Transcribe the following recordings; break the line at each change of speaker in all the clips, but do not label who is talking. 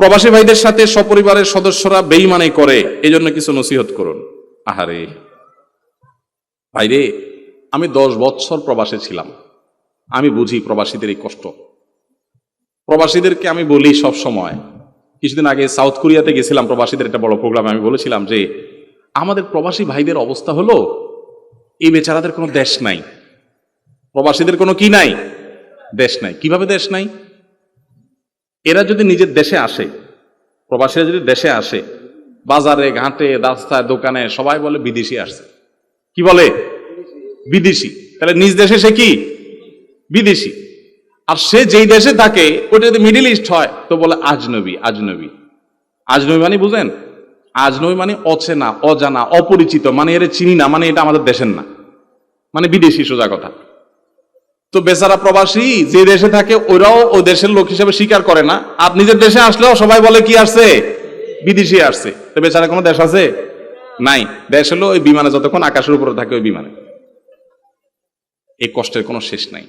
প্রবাসী ভাইদের সাথে সপরিবারের সদস্যরা বেঈমানি করে, এজন্য কিছু নসিহত করুন। আহারে ভাইরে, আমি 10 বছর প্রবাসে ছিলাম, আমি বুঝি প্রবাসীদের এই কষ্ট। প্রবাসীদেরকে আমি বলি সব সময়, কিছুদিন আগে সাউথ কোরিয়াতে গেছিলাম প্রবাসীদের একটা বড় প্রোগ্রামে, আমি বলেছিলাম যে আমাদের প্রবাসী ভাইদের অবস্থা হলো এই বেচারাদের কোনো দেশ নাই, প্রবাসীদের কোনো কি নাই, দেশ নাই। কিভাবে দেশ নাই? এরা যদি নিজের দেশে আসে, প্রবাসীরা যদি দেশে আসে, বাজারে ঘাটে রাস্তায় দোকানে সবাই বলে বিদেশি আসছে। কি বলে? বিদেশি। তাহলে নিজ দেশে সে কি? বিদেশি। আর সে যেই দেশে থাকে ওটা যদি মিডল ইস্ট হয় তো বলে আজনবী। আজনবী আজনবী মানে বুঝেন? আজনবী মানে অচেনা, অজানা, অপরিচিত, মানে এর চিনি না, মানে এটা আমাদের দেশের না, মানে বিদেশি, সোজা কথা। তো বেচারা প্রবাসী যে দেশে থাকে ওরাও ওই দেশের লোক হিসেবে স্বীকার করে না, আর নিজের দেশে আসলেও সবাই বলে কি আসছে? বিদেশি আসছে। তো বেচারা কোনো দেশ আছে? নাই। দেশ হলো ওই বিমানে, যতক্ষণ আকাশের উপরে থাকে ওই বিমানে। এই কষ্টের কোনো শেষ নাই।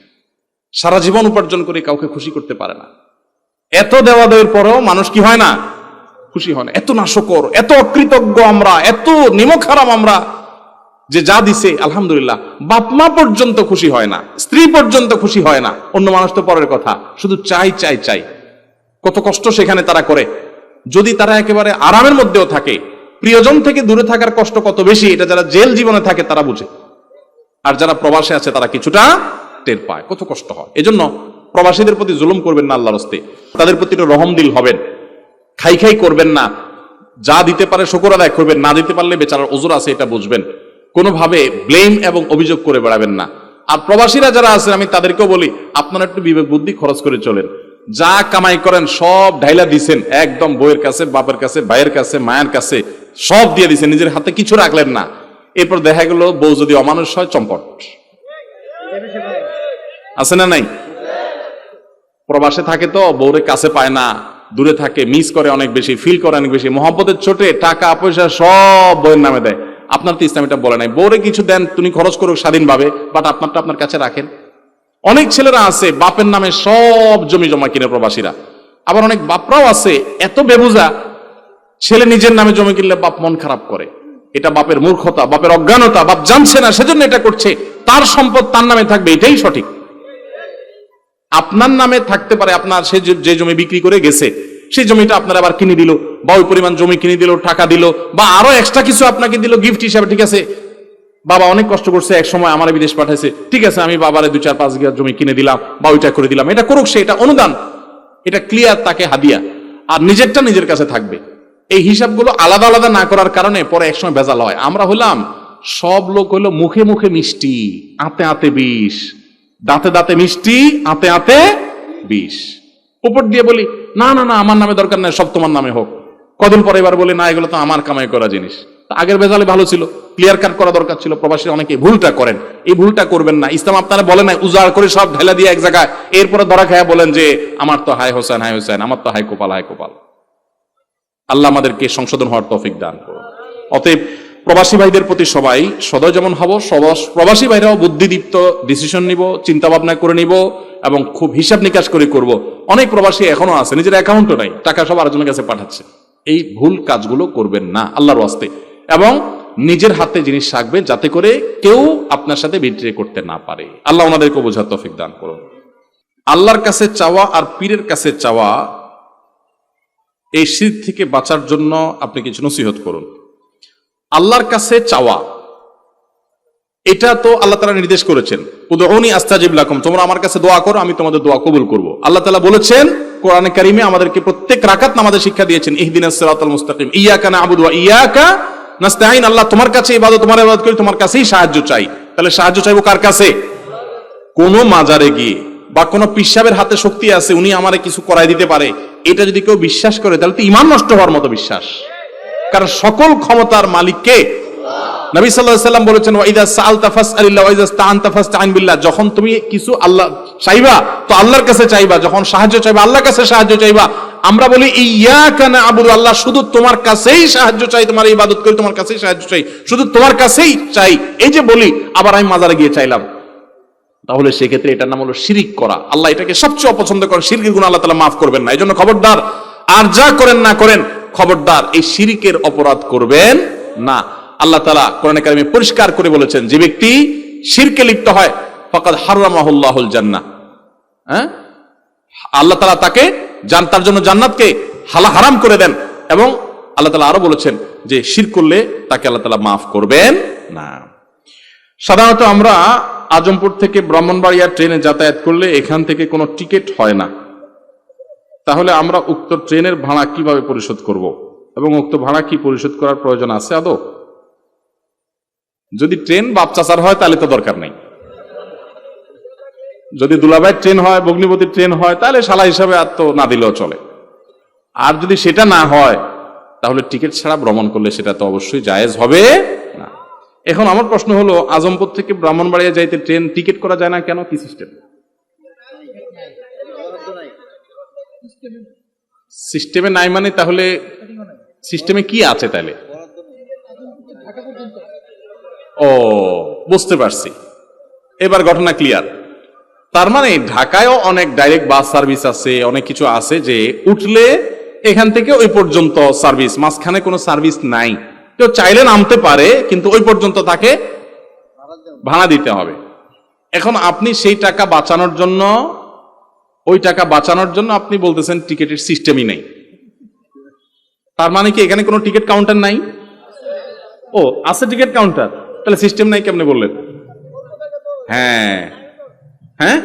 সারা জীবন উপার্জন করে কাউকে খুশি করতে পারে না। এত দেওয়া দেওয়ার পরেও মানুষ কি হয় না? খুশি হয় না। এত নাশকর, এত অকৃতজ্ঞ আমরা, এত নিমক হারাম আমরা, যে যা দিছে আলহামদুলিল্লাহ, বাপ মা পর্যন্ত খুশি হয় না, স্ত্রী পর্যন্ত খুশি হয় না, অন্য মানুষ তো পরের কথা, শুধু চাই চাই চাই। কত কষ্ট সেখানে তারা করে। যদি তারা একেবারে আরামের মধ্যেও থাকে, প্রিয়জন থেকে দূরে থাকার কষ্ট কত বেশি, এটা যারা জেল জীবনে থাকে তারা বুঝে। আর যারা প্রবাসে আছে তারা কিছুটা টের পায়, কত কষ্ট হয়। এজন্য প্রবাসীদের প্রতি জুলুম করবেন না আল্লাহর হস্তে, তাদের প্রতি একটু রহম দিল হবেন। খাই খাই করবেন না, যা দিতে পারে শুকর আদায় করবেন, না দিতে পারলে বেচারার ওজর আছে এটা বুঝবেন। কোনোভাবে ব্লেম এবং অভিযোগ করে বেড়াবেন না। আর প্রবাসীরা যারা আছেন আমি তাদেরকেও বলি, আপনারা একটু বিবেক বুদ্ধি খরচ করে চলেন। যা কামাই করেন সব ঢাইলা দিছেন, একদম বউয়ের কাছে, বাপের কাছে, ভাইয়ের কাছে, মায়ের কাছে সব দিয়ে দিছেন, নিজের হাতে কিছু রাখলেন না। এরপর দেখা গেল বউ যদি অমানুষ হয়, চম্পট। আছে না নাই? প্রবাসে থাকে তো বউরে কাছে পায় না, দূরে থাকে, মিস করে অনেক বেশি, ফিল করে অনেক বেশি, মহব্বতের ছোটে টাকা পয়সা সব বউয়ের নামে দেয়। আপনার তো ইসলাম এটা বলে নাই, বউরে কিছু দেন, তুমি খরচ করো স্বাধীনভাবে, বাট আপনারটা আপনার কাছে রাখেন। অনেক ছেলেরা আছে বাপের নামে সব জমি জমা কিনে প্রবাসীরা, আবার অনেক বাপরাও আছে এত বেবুজা, ছেলে নিজের নামে জমি কিনলে বাপ মন খারাপ করে। এটা বাপের মূর্খতা, বাপের অজ্ঞানতা, বাপ জানছে না সেজন্য এটা করছে। তার সম্পদ তার নামে থাকবে, এটাই সঠিক। আপনার নামে থাকতে পারে, আপনার সে যে জমি বিক্রি করে গেছে সেই জমিটা আপনার আবার কিনে দিল, বা ওই পরিমাণ জমি কিনে দিল, টাকা দিল, বা আরো এক্সট্রা কিছু আপনাকে দিল গিফট হিসাবে। ঠিক আছে, বাবা অনেক কষ্ট করছে, এক সময় আমার বিদেশ পাঠাইছে, ঠিক আছে আমি বাবারে 2-4-5 বিঘা জমি কিনে দিলাম বা ওইটা করে দিলাম, এটা করুক সে, এটা অনুদান, এটা ক্লিয়ার, তাকে হাদিয়া। আর নিজেরটা নিজের কাছে থাকবে। এই হিসাবগুলো আলাদা আলাদা না করার কারণে পরে একসময় ভেজাল হয়। আমরা হলাম, সব লোক হলো মুখে মুখে মিষ্টি, আতে আতে বিষ, দাঁতে দাঁতে মিষ্টি, আতে আতে বিষ। উপর দিয়ে বলি না না না আমার নামে দরকার নাই, সব তোমার নামে হোক। কদিন পরে এবার বলি না এগুলো তো আমার কামাই করা জিনিস। আগের ভেজালে ভালো ছিল, ক্লিয়ার কাট করা দরকার ছিল। প্রবাসী অনেকে ভুলটা করেন, এই ভুলটা করবেন না। ইসলাম আপনারা বলে নাই উজাড় করে সব ঢেলা দিয়ে এক জায়গায়, এরপরে ধরা খায়া বলেন যে আমার তো হায় হোসেন, হায় হোসেন, আমার তো হায় কোপাল, হায় কোপাল। আল্লাহ আমাদেরকে সংশোধন হওয়ার তৌফিক দান করুন। অতএব প্রবাসী ভাইদের প্রতি সবাই সদয় যেমন হব, প্রবাসী ভাইরাও বুদ্ধিদীপ্ত ডিসিশন নিব, চিন্তা ভাবনা করে নিব এবং খুব হিসাব নিকাশ করে করব। অনেক প্রবাসী এখনো আছে নিজের অ্যাকাউন্টও নাই, টাকা সব আরেকজনের কাছে পাঠাচ্ছে। এই ভুল কাজগুলো করবেন না আল্লাহর ওয়াস্তে, এবং নিজের হাতে জিনিস রাখবে যাতে করে কেউ আপনার সাথে বিট্রে করতে না পারে। আল্লাহ ওনাদেরকে বোঝার তৌফিক দান করুন। আল্লাহর কাছে চাওয়া আর পীরের কাছে চাওয়া, এই শিরক থেকে বাঁচার জন্য আপনি কিছু নসিহত করুন। আল্লাহর কাছে চাওয়া, এটা তো আল্লাহ তাআলা নির্দেশ করেছেন, উদউনি আস্তাজিব লাকুম, তোমরা আমার কাছে দোয়া করো আমি তোমাদের দোয়া কবুল করব। আল্লাহ তাআলা বলেছেন কোরআনে কারিমে, আমাদেরকে প্রত্যেক রাকাত নামাজে শিক্ষা দিয়েছেন, ইহদিনাস সিরাতাল মুস্তাকিম, ইয়াকা না'বুদু ওয়া ইয়াকা নাস্তাঈন। আল্লাহ তোমার কাছে ইবাদত, তোমার ইবাদত করি, তোমার কাছেই সাহায্য চাই। তাহলে সাহায্য চাইবো কার কাছে? কোন মাজারে গিয়ে বা কোন পিসাবের হাতে শক্তি আছে, উনি আমারে কিছু করাই দিতে পারে, এটা যদি কেউ বিশ্বাস করে তাহলে তো ঈমান নষ্ট হওয়ার মতো বিশ্বাস। কারণ সকল ক্ষমতার মালিক কে? নবী সাল্লাল্লাহু আলাইহি ওয়াসাল্লাম বলেছেন, ওয়া ইযা সাআলতা ফাসআলিল্লাহ ওয়া ইযা ইসতাআনতা ফাসতাঈন বিল্লাহ। যখন তুমি কিছু আল্লাহ চাইবা তো আল্লাহর কাছে চাইবা, যখন সাহায্য চাইবা আল্লাহর কাছে সাহায্য চাইবা। আমরা বলি ইয়াকা না'বুদু, আল্লাহ শুধু তোমার কাছেই সাহায্য চাই, তোমার ইবাদত করি, তোমার কাছেই সাহায্য চাই, শুধু তোমার কাছেই চাই। এই যে বলি, আবার আমি মাজারে গিয়ে চাইলাম, তাহলে সেক্ষেত্রে এটার নাম হলো শিরিক করা। আল্লাহ এটাকে সবচেয়ে অপছন্দ করেন, শিরকের গুনাহ আল্লাহ তাআলা মাফ করবেন না। এই জন্য খবরদার আর যা করেন না করেন খবরদার এই শিরকের অপরাধ করবেন না। আল্লাহ তাআলা কোরআনে কারিমে পরিষ্কার করে বলেছেন, যে ব্যক্তি শিরকে লিপ্ত হয় ফাকাদ হারামাহুল্লাহুল জান্নাহ, আল্লাহ তাআলা তাকে তার জন্য জান্নাতকে হারাম করে দেন। এবং আল্লাহ তাআলা আরো বলেছেন যে শিরক করলে তাকে আল্লাহ তাআলা মাফ করবেন না। সাধারণত আমরা আজমপুর থেকে ব্রাহ্মণবাড়িয়া ট্রেনে যাতায়াত করলে এখান থেকে কোনো টিকিট হয় না, তাহলে আমরা উক্ত ট্রেনের ভাড়া কিভাবে পরিশোধ করব এবং উক্ত ভাড়া কি পরিশোধ করার প্রয়োজন আছে আদৌ? যদি ট্রেন বাপ চাচার হয় তাহলে তো দরকার নেই। যদি দুলাভাইয়ের ট্রেন হয়, ভগ্নিপতির ট্রেন হয়, তাহলে শালা হিসাবে আর তো না দিলেও চলে। আর যদি সেটা না হয় তাহলে টিকিট ছাড়া ভ্রমণ করলে সেটা তো অবশ্যই জায়েজ হবে না। এখন আমার প্রশ্ন হলো, আজমপুর থেকে ব্রাহ্মণবাড়িয়া যাইতে ট্রেন টিকিট করা যায় না কেন? কি সিস্টেম? সিস্টেমে নাই মানে তাহলে সিস্টেমে কি আছে তাহলে? ও, বুঝতে পারছি, এবার ঘটনা ক্লিয়ার। তার মানে ঢাকায়ও অনেক ডাইরেক্ট বাস সার্ভিস আছে, অনেক কিছু আছে যে উঠলে এখান থেকে ওই পর্যন্ত সার্ভিস, মাঝখানে কোনো সার্ভিস নাই। কেউ চাইলে নামতে পারে, কিন্তু ওই পর্যন্ত তাকে ভাড়া দিতে হবে। এখন আপনি সেই টাকা বাঁচানোর জন্য, ওই টাকা বাঁচানোর জন্য আপনি বলতেছেন টিকিটের সিস্টেমই নেই। তার মানে কি এখানে কোনো টিকিট কাউন্টার নাই? ও, আছে টিকিট কাউন্টার, তাহলে সিস্টেম নাই কেমনে বললেন? হ্যাঁ হ্যাঁ,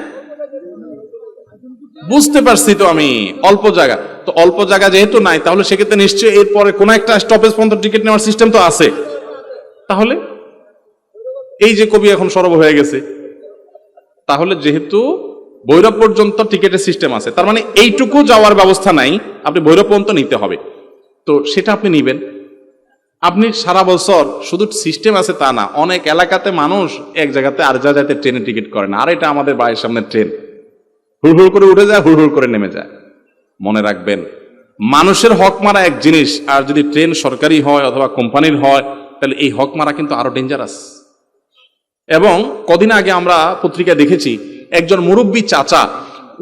বুঝতে পারছি তো আমি। অল্প জায়গা তো, অল্প জায়গা যেহেতু নাই, তাহলে সেক্ষেত্রে নিশ্চয়ই এরপরে কোন একটা স্টপেজ পর্যন্ত টিকিট নেওয়ার সিস্টেম তো আছে। তাহলে এই যে কবি এখন সরব হয়ে গেছে, তাহলে যেহেতু ভৈরব পর্যন্ত টিকিটের সিস্টেম আছে, তার মানে এইটুকু যাওয়ার ব্যবস্থা নাই, আপনি ভৈরব পর্যন্ত নিতে হবে। তো সেটা আপনি নিবেন। আপনি সারা বছর শুধু সিস্টেম আছে তা না, অনেক এলাকাতে মানুষ এক জায়গাতে আর জায়গাতে ট্রেনে টিকিট করে না। আর এটা আমাদের বাড়ির সামনে ট্রেন, হুড়হুড় করে উঠে যায়, হুড়হুড় করে নেমে যায়। মনে রাখবেন, মানুষের হক মারা এক জিনিস, আর যদি ট্রেন সরকারি হয় অথবা কোম্পানির হয়, তাহলে এই হক মারা কিন্তু আরো ডেঞ্জারাস। এবং কদিন আগে আমরা পত্রিকায় দেখেছি, একজন মুরব্বী চাচা,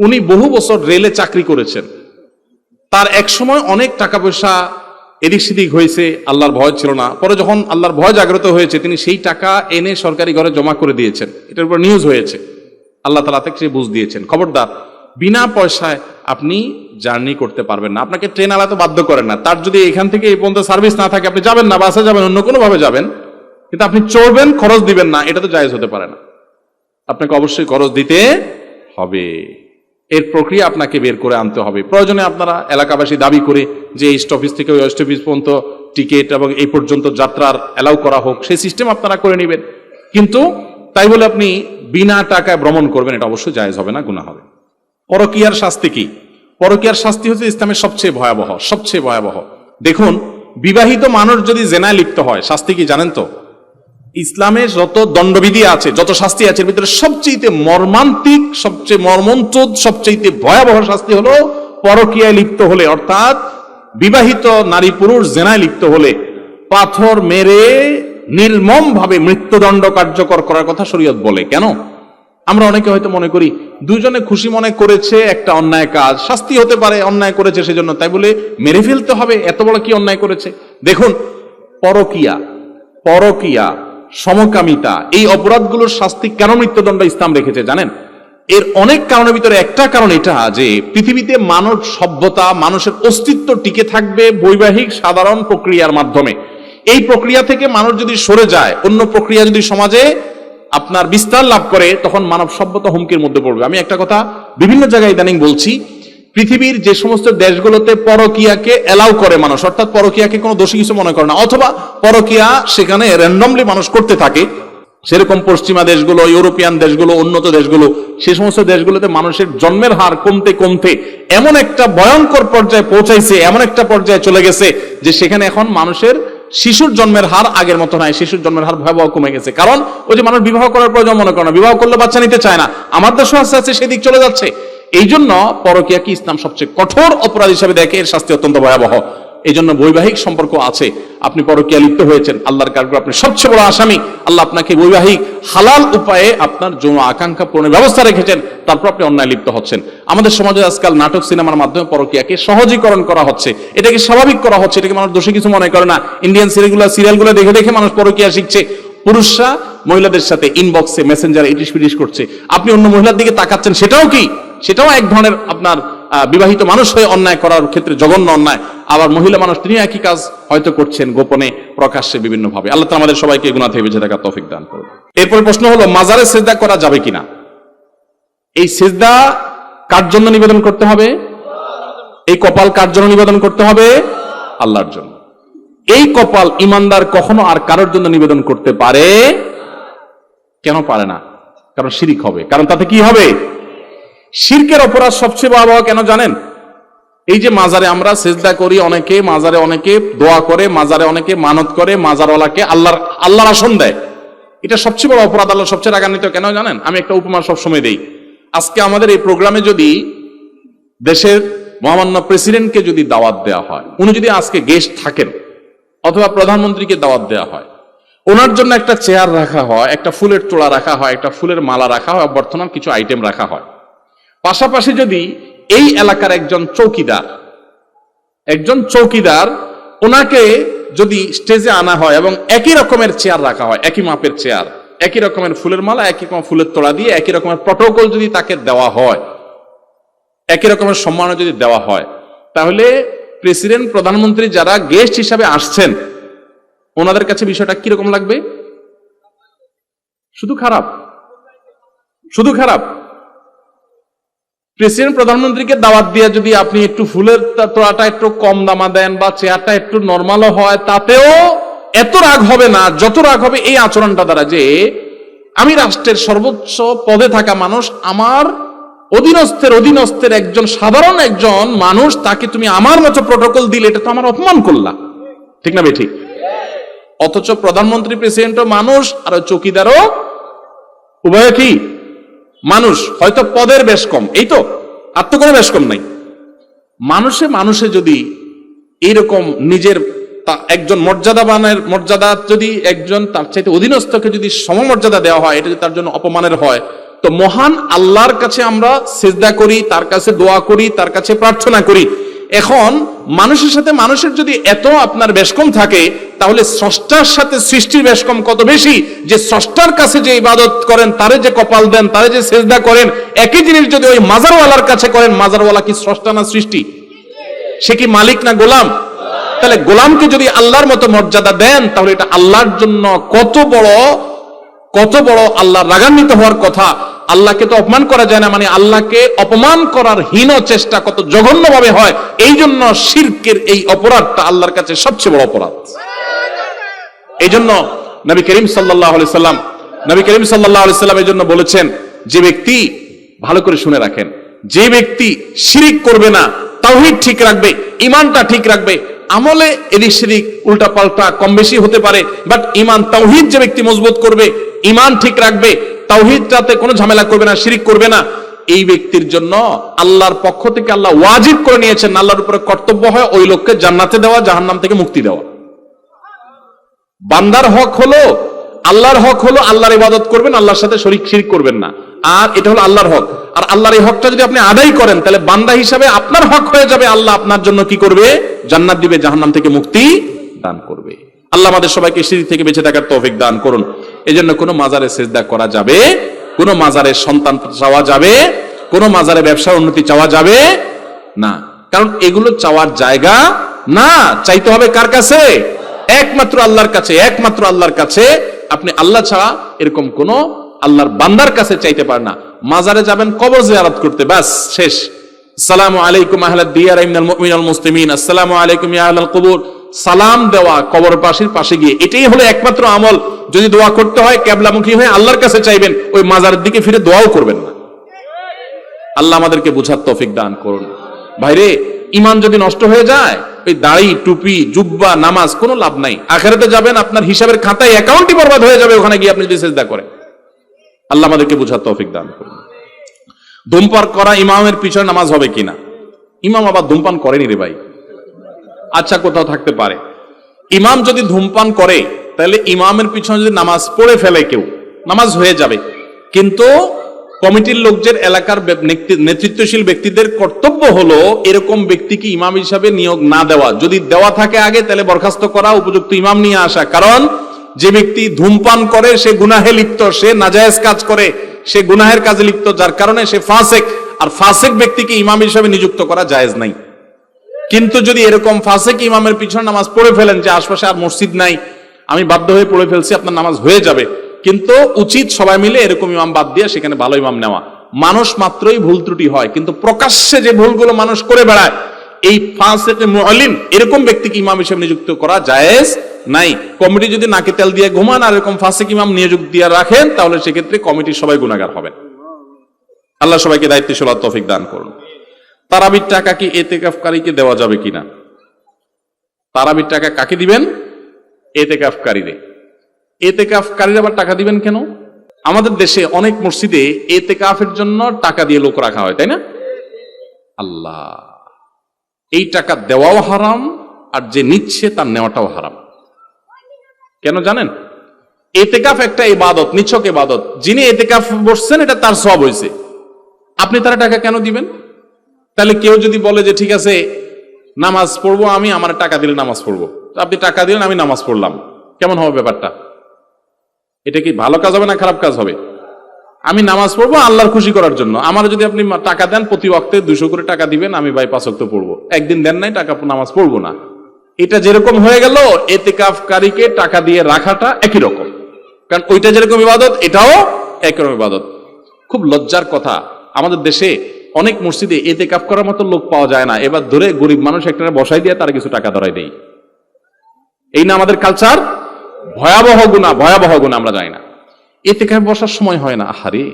উনি বহু বছর রেলে চাকরি করেছেন। তার এক সময় অনেক টাকা পয়সা এদিক সেদিক হয়েছে, আল্লাহর ভয় ছিল না। পরে যখন আল্লাহর ভয় জাগ্রত হয়েছে, তিনি সেই টাকা এনে সরকারি ঘরে জমা করে দিয়েছেন। এটার উপর নিউজ হয়েছে, আল্লাহ তাআলা তাকে সে বুঝ দিয়েছেন। খবরদার, বিনা পয়সায় আপনি জার্নি করতে পারবেন না। আপনাকে ট্রেন আলা তো বাধ্য করেন না, তার যদি এখান থেকে এই পর্যন্ত সার্ভিস না থাকে আপনি যাবেন না, বাসে যাবেন, অন্য কোনো ভাবে যাবেন, কিন্তু আপনি চড়বেন, খরচ দিবেন না, এটা তো জায়েজ হতে পারে না। আপনাকে অবশ্যই খরচ দিতে হবে, এর প্রক্রিয়া আপনাকে বের করে আনতে হবে। প্রয়োজনে আপনারা এলাকাবাসী দাবি করে যে এই স্টপেজ থেকে ওই স্টপেজ পর্যন্ত টিকিট এবং এই পর্যন্ত যাত্রার অ্যালাউ করা হোক, সেই সিস্টেম আপনারা করে নেবেন। কিন্তু তাই বলে আপনি বিনা টাকায় ভ্রমণ করবেন, এটা অবশ্যই জায়েজ হবে না, গুনাহ হবে। পরকীয়ার শাস্তি কি? পরকীয়ার শাস্তি হচ্ছে ইসলামের সবচেয়ে ভয়াবহ, সবচেয়ে ভয়াবহ। দেখুন, বিবাহিত মানুষ যদি জেনায় লিপ্ত হয়, শাস্তি কি জানেন তো? ইসলামের যত দণ্ডবিধি আছে, যত শাস্তি আছে, এর ভিতরে সবচেয়ে মর্মান্তিক, সবচেয়ে মর্মন্তুদ, সবচেয়ে ভয়াবহ শাস্তি হলো পরকীয়ায় লিপ্ত হলে, অর্থাৎ বিবাহিত নারী পুরুষ জেনায় লিপ্ত হলে পাথর মেরে নির্মম ভাবে মৃত্যুদণ্ড কার্যকর করার কথা শরীয়ত বলে। কেন? আমরা অনেকে হয়তো মনে করি দুজনে খুশি মনে করেছে একটা অন্যায় কাজ, শাস্তি হতে পারে, অন্যায় করেছে সেজন্য, তাই বলে মেরে ফেলতে হবে, এত বড় কি অন্যায় করেছে? দেখুন, পরকীয়া, সমকামিতা, এই অপরাধগুলোর শাস্তি কেন মৃত্যুদণ্ড ইসলাম রেখেছে জানেন? এর অনেক কারণের ভিতরে একটা কারণ এটা যে পৃথিবীতে মানব সভ্যতা, মানুষের অস্তিত্ব টিকে থাকবে বৈবাহিক সাধারণ প্রক্রিয়ার মাধ্যমে। এই প্রক্রিয়া থেকে মানুষ যদি সরে যায়, অন্য প্রক্রিয়া যদি সমাজে আপনার বিস্তার লাভ করে, তখন মানব সভ্যতা হুমকির মধ্যে পড়বে। আমি একটা কথা বিভিন্ন জায়গায় ইদানিং বলছি, পৃথিবীর যে সমস্ত দেশগুলোতে পরকীয়াকে এলাউ করে মানুষ, অর্থাৎ পরকীয়াকে কোনো দোষী কিছু মনে করে না, অথবা পরকীয়া সেখানে র্যান্ডমলি মানুষ করতে থাকে, সেরকম পশ্চিমা দেশগুলো, ইউরোপিয়ান দেশগুলো, উন্নত দেশগুলো, সে সমস্ত দেশগুলোতে মানুষের জন্মের হার কমতে কমতে এমন একটা ভয়ঙ্কর পর্যায়ে পৌঁছাইছে, এমন একটা পর্যায়ে চলে গেছে যে সেখানে এখন মানুষের শিশুর জন্মের হার আগের মতো নাই, শিশুর জন্মের হার ভয়াবহ কমে গেছে। কারণ ওই যে মানুষ বিবাহ করার প্রয়োজন মনে করে না, বিবাহ করলে বাচ্চা নিতে চায় না। আমার দেশও আস্তে আস্তে সেদিক চলে যাচ্ছে। এই জন্য পরকীয়াকে ইসলাম সবচেয়ে কঠোর অপরাধ হিসাবে দেখে, এর শাস্তি অত্যন্ত ভয়াবহ। এই জন্য বৈবাহিক সম্পর্ক আছে, আপনি পরকীয়া লিপ্ত হয়েছেন, আল্লাহর কারণে আপনি সবচেয়ে বড় আসামি। আল্লাহ আপনাকে বৈবাহিক হালাল উপায়ে আপনার যৌন আকাঙ্ক্ষা পূরণের ব্যবস্থা রেখেছেন, তারপর আপনি অন্যায় লিপ্ত হচ্ছেন। আমাদের সমাজে আজকাল নাটক সিনেমার মাধ্যমে পরকীয়াকে সহজীকরণ করা হচ্ছে, এটাকে স্বাভাবিক করা হচ্ছে, এটাকে মানুষ দোষী কিছু মনে করে না। ইন্ডিয়ান সিরিয়ালগুলো দেখে দেখে মানুষ পরকীয়া শিখছে। পুরুষরা মহিলাদের সাথে ইনবক্সে মেসেঞ্জারে ইটিস পিটিস করছে, আপনি অন্য মহিলার দিকে তাকাচ্ছেন, সেটাও কি? সেটাও এক ধরনের আপনার বিবাহিত মানুষ হয়ে অন্যায় করার ক্ষেত্রে জঘন্য অন্যায়। আবার মহিলা মানুষ তিনি একই কাজ হয়তো করছেন গোপনে প্রকাশ্যে বিভিন্ন ভাবে। আল্লাহ তাআলা আমাদের সবাইকে গুনাহ থেকে বেঁচে থাকার তৌফিক দান করুন। এরপর প্রশ্ন হলো মাজারে সিজদা করা যাবে কিনা? এই সিজদা কার জন্য নিবেদন করতে হবে? এই কপাল কার জন্য নিবেদন করতে হবে? আল্লাহর জন্য। এই কপাল ইমানদার কখনো আর কারোর জন্য নিবেদন করতে পারে? কেন পারে না? কারণ শিরক হবে। কারণ তাতে কি হবে? শিরকের অপরাধ সবচেয়ে ভয়াবহ কেন জানেন? এই যে মাজারে আমরা সিজদা করি, অনেকে মাজারে অনেকে দোয়া করে, মাজারে অনেকে মানত করে, মাজারওয়ালাকে আল্লাহর আসন দেয়, এটা সবচেয়ে বড় অপরাধ। আল্লাহ সবচেয়ে রাগান্বিত কেন জানেন? আমি একটা উপমা সবসময় দেই। আজকে আমাদের এই প্রোগ্রামে যদি দেশের মহামান্য প্রেসিডেন্টকে যদি দাওয়াত দেওয়া হয়, উনি যদি আজকে গেস্ট থাকেন, অথবা প্রধানমন্ত্রীকে দাওয়াত দেওয়া হয়, ওনার জন্য একটা চেয়ার রাখা হয়, একটা ফুলের তোড়া রাখা হয়, একটা ফুলের মালা রাখা হয়, বর্তমান কিছু আইটেম রাখা হয়। পাশাপাশি যদি এই এলাকার একজন চৌকিদার ওনাকে যদি স্টেজে আনা হয় এবং একই রকমের চেয়ার রাখা হয়, একই মাপের চেয়ার, একই রকমের ফুলের মালা, একই রকম ফুলের তোড়া দিয়ে একই রকমের প্রটোকল যদি তাকে দেওয়া হয়, একই রকমের সম্মান যদি দেওয়া হয়, তাহলে প্রেসিডেন্ট প্রধানমন্ত্রী যারা গেস্ট হিসাবে আসছেন ওনাদের কাছে বিষয়টা কিরকম লাগবে? শুধু খারাপ, শুধু খারাপ। প্রেসিডেন্ট প্রধানমন্ত্রীকে দাওয়াত দিয়ে যদি আপনি একটু ফুলের তোড়াটা একটু কম দামা দেন বা চেয়ারটা একটু নর্মালও হয়, তাতেও এত রাগ হবে না যত রাগ হবে এই আচরণটা দ্বারা, যে আমি রাষ্ট্রের সর্বোচ্চ পদে থাকা মানুষ, আমার অধীনস্থের একজন সাধারণ একজন মানুষ, তাকে তুমি আমার মতো প্রটোকল দিলে এটা তো আমার অপমান করলা, ঠিক না বেঠিক? অথচ প্রধানমন্ত্রী প্রেসিডেন্টও মানুষ আর চৌকিদারও উভয় কি মানুষ, হয়তো পদের বেশ কম, এই তো, আর তো কোনো বেশ কম নাই। মানুষে যদি এইরকম নিজের একজন মর্যাদাবানের মর্যাদা যদি একজন তার চাইতে অধীনস্থকে যদি সমমর্যাদা দেওয়া হয়, এটা যদি তার জন্য অপমানের হয়, তো মহান আল্লাহর কাছে আমরা সিজদা করি, তার কাছে দোয়া করি, তার কাছে প্রার্থনা করি। এখন মানুষের সাথে মানুষের যদি এত আপনার বেশকম থাকে, তাহলে স্রষ্টার সাথে সৃষ্টির বেশকম কত বেশি, যে স্রষ্টার কাছে যে ইবাদত করেন, তারে যে কপাল দেন, তারে যে সিজদা করেন, একই জিনিস যদি ওই মাজারওয়ালার কাছে করেন, মাজারওয়ালা কি স্রষ্টা না সৃষ্টি? সে কি মালিক না গোলাম? তাহলে গোলামকে যদি আল্লাহর মতো মর্যাদা দেন, তাহলে এটা আল্লাহর জন্য কত বড় আল্লাহর রাগান্বিত হওয়ার কথা। আল্লাহকে তো অপমান করা যায় না, মানে আল্লাহকে অপমান করার হীন চেষ্টা কত জঘন্য ভাবে হয়। এই জন্য শিরকের এই অপরাধটা আল্লাহর কাছে সবচেয়ে বড় অপরাধ। এই জন্য নবী করিম সাল্লাল্লাহু আলাইহি সাল্লাম এই জন্য বলেছেন, যে ব্যক্তি, ভালো করে শুনে রাখেন, যে ব্যক্তি শিরিক করবে না, তাওহীদ ঠিক রাখবে, ঈমানটা ঠিক রাখবে, আমলে এদিক সেদিক উল্টা পাল্টা কম বেশি হতে পারে, বাট ঈমান তাওহীদ যে ব্যক্তি মজবুত করবে, ঈমান ঠিক রাখবে, তাওহীদটাতে কোনো ঝামেলা করবে না, শিরিক করবে না, এই ব্যক্তির জন্য আল্লাহর পক্ষ থেকে আল্লাহ ওয়াজিব করে নিয়েছেন, আল্লাহর উপরে কর্তব্য হয় ওই লোককে জান্নাতে দেওয়া, জাহান্নাম থেকে মুক্তি দেওয়া। বান্দার হক হলো, আল্লাহর হক হলো আল্লাহর ইবাদত করবেন, আল্লাহর সাথে শিরিক করবেন না, আর এটা হলো আল্লাহর হক। আর আল্লাহর এই হকটা যদি আপনি আদায় করেন, তাহলে বান্দা হিসাবে আপনার হক হয়ে যাবে, আল্লাহ আপনার জন্য কি করবে? জান্নাত দিবে, জাহান্নাম থেকে মুক্তি দান করবে। আল্লাহ আমাদের সবাইকে শিরক থেকে বেঁচে থাকার তৌফিক দান করুন। এজন্য কোনো মাজারে সিজদা করা যাবে, কোনো মাজারে সন্তান চাওয়া যাবে, কোনো মাজারে ব্যবসার উন্নতি চাওয়া যাবে না, কারণ এগুলো চাওয়ার জায়গা না। চাইতে হবে কার কাছে? একমাত্র আল্লাহর কাছে, একমাত্র আল্লাহর কাছে। আপনি আল্লাহ ছাড়া এরকম কোন আল্লাহর বান্দার কাছে চাইতে পারেন না। মাজারে যাবেন কবর জিয়ারত করতে, ব্যাস শেষ। আসসালামু আলাইকুম আহলাদ দিয়ার মিনাল মুমিনিন ওয়াল মুসলিমিন, আসসালামু আলাইকুম ইয়া আহলাল কুবুর, সালাম দেওয়া কবর পাশের পাশে গিয়ে, এটাই হলো একমাত্র আমল। যদি দোয়া করতে হয় কিবলামুখী হয়ে আল্লাহর কাছে চাইবেন, ওই মাজারের দিকে ফিরে দোয়াও করবেন না। আল্লাহ আমাদেরকে বুঝার তৌফিক দান করুন। ভাইরে, ঈমান যদি নষ্ট হয়ে যায়, ওই দাড়ি, টুপি, জুব্বা, নামাজ কোনো লাভ নাই। আখিরাতে যাবেন, আপনার হিসাবের খাতায় অ্যাকাউন্টই বরবাদ হয়ে যাবে ওখানে গিয়ে আপনি যদি সিজদা করেন। আল্লাহ আমাদেরকে বুঝার তৌফিক দান করুন। ধূমপান করা ইমামের পিছনে নামাজ হবে কিনা? ইমাম আবার ধূমপান করেনি রে ভাই, আচ্ছা, কোথাও থাকতে পারে। ইমাম যদি ধূমপান করে তাহলে ইমামের পিছনে যদি নামাজ পড়ে ফেলে কেউ, নামাজ হয়ে যাবে, কিন্তু কমিটির লোকদের, এলাকার নেতৃত্বশীল ব্যক্তিদের কর্তব্য হলো এরকম ব্যক্তিকে ইমাম হিসাবে নিয়োগ না দেওয়া। যদি দেওয়া থাকে আগে তাহলে বরখাস্ত করা, উপযুক্ত ইমাম নিয়ে আসা। কারণ যে ব্যক্তি ধূমপান করে সে গুনাহে লিপ্ত, সে নাজায়েজ কাজ করে, সে গুনাহের কাজে লিপ্ত, যার কারণে সে ফাসেক। আর ফাসেক ব্যক্তিকে ইমাম হিসাবে নিযুক্ত করা জায়েজ নাই। কিন্তু যদি এরকম ফাসেক ইমামের পিছনে নামাজ পড়ে ফেলেন যে আশপাশে আর মসজিদ নাই, আমি বাধ্য হয়ে পড়ে ফেলছি, আপনার নামাজ হয়ে যাবে, কিন্তু উচিত সবাই মিলে এরকম ইমাম বাদ দিয়ে সেখানে ভালো ইমাম নেওয়া। মানুষ মাত্রই ভুল ত্রুটি হয়, কিন্তু প্রকাশ্যে যে ভুলগুলো মানুষ করে বেড়ায়, এই ফাসেক মুআল্লিম এরকম ব্যক্তিকে ইমাম হিসেবে নিযুক্ত করা জায়েজ নাই। কমিটি যদি নাকে তেল দিয়ে ঘুমান আর এরকম ফাসেক ইমাম নিয়োগ দিয়ে রাখেন, তাহলে সেক্ষেত্রে কমিটির সবাই গুনাহগার হবেন। আল্লাহ সবাইকে দায়িত্বশীল আর তৌফিক দান করুন। তারাবির টাকা কি এতেকাফকারীকে দেওয়া যাবে কিনা? তারাবির টাকা কাকে দিবেন? এতেকাফকারীরে। এতেকাফকারীরা আবার টাকা দিবেন কেন? আমাদের দেশে অনেক মসজিদে এতেকাফের জন্য টাকা দিয়ে লোক রাখা হয়, তাই না? আল্লাহ, এই টাকা দেওয়াও হারাম, আর যে নিচ্ছে তার নেওয়াটাও হারাম। কেন জানেন? এতেকাফ একটা ইবাদত, নিছক ইবাদত। যিনি এতেকাফ বসছেন এটা তার সওয়াব হয়েছে, আপনি তার টাকা কেন দিবেন? তাহলে কেউ যদি বলে যে ঠিক আছে নামাজ পড়বো আমি, আমার টাকা দিলে নামাজ পড়বো, তো আপনি টাকা দিলেন, আমি নামাজ পড়লাম, কেমন হবে ব্যাপারটা? এটা কি ভালো কাজ হবে না খারাপ কাজ হবে? আমি নামাজ পড়বো আল্লাহর খুশি করার জন্য, আমার যদি আপনি টাকা দেন, প্রতি ওয়াক্তে 200 করে টাকা দিবেন, আমি ভাই 5 ওয়াক্ত পড়বো, একদিন দেন নাই টাকা, নামাজ পড়বো না, এটা যেরকম হয়ে গেল এতেকাফকারীকে টাকা দিয়ে রাখাটা একই রকম। কারণ ওইটা যেরকম ইবাদত, এটাও একরকম ইবাদত। খুব লজ্জার কথা, আমাদের দেশে অনেক মসজিদে এতেকাফ করার মতো লোক পাওয়া যায় না। এবার ধরে গরিব মানুষ একটা বসাই দিয়ে তার কিছু টাকা ধরাই দেই, এই না আমাদের কালচার? ভয়াবহ গুনাহ, ভয়াবহ গুনাহ, আমরা যাই না। এতেকাফে বসার সময় হয় না। আহারে,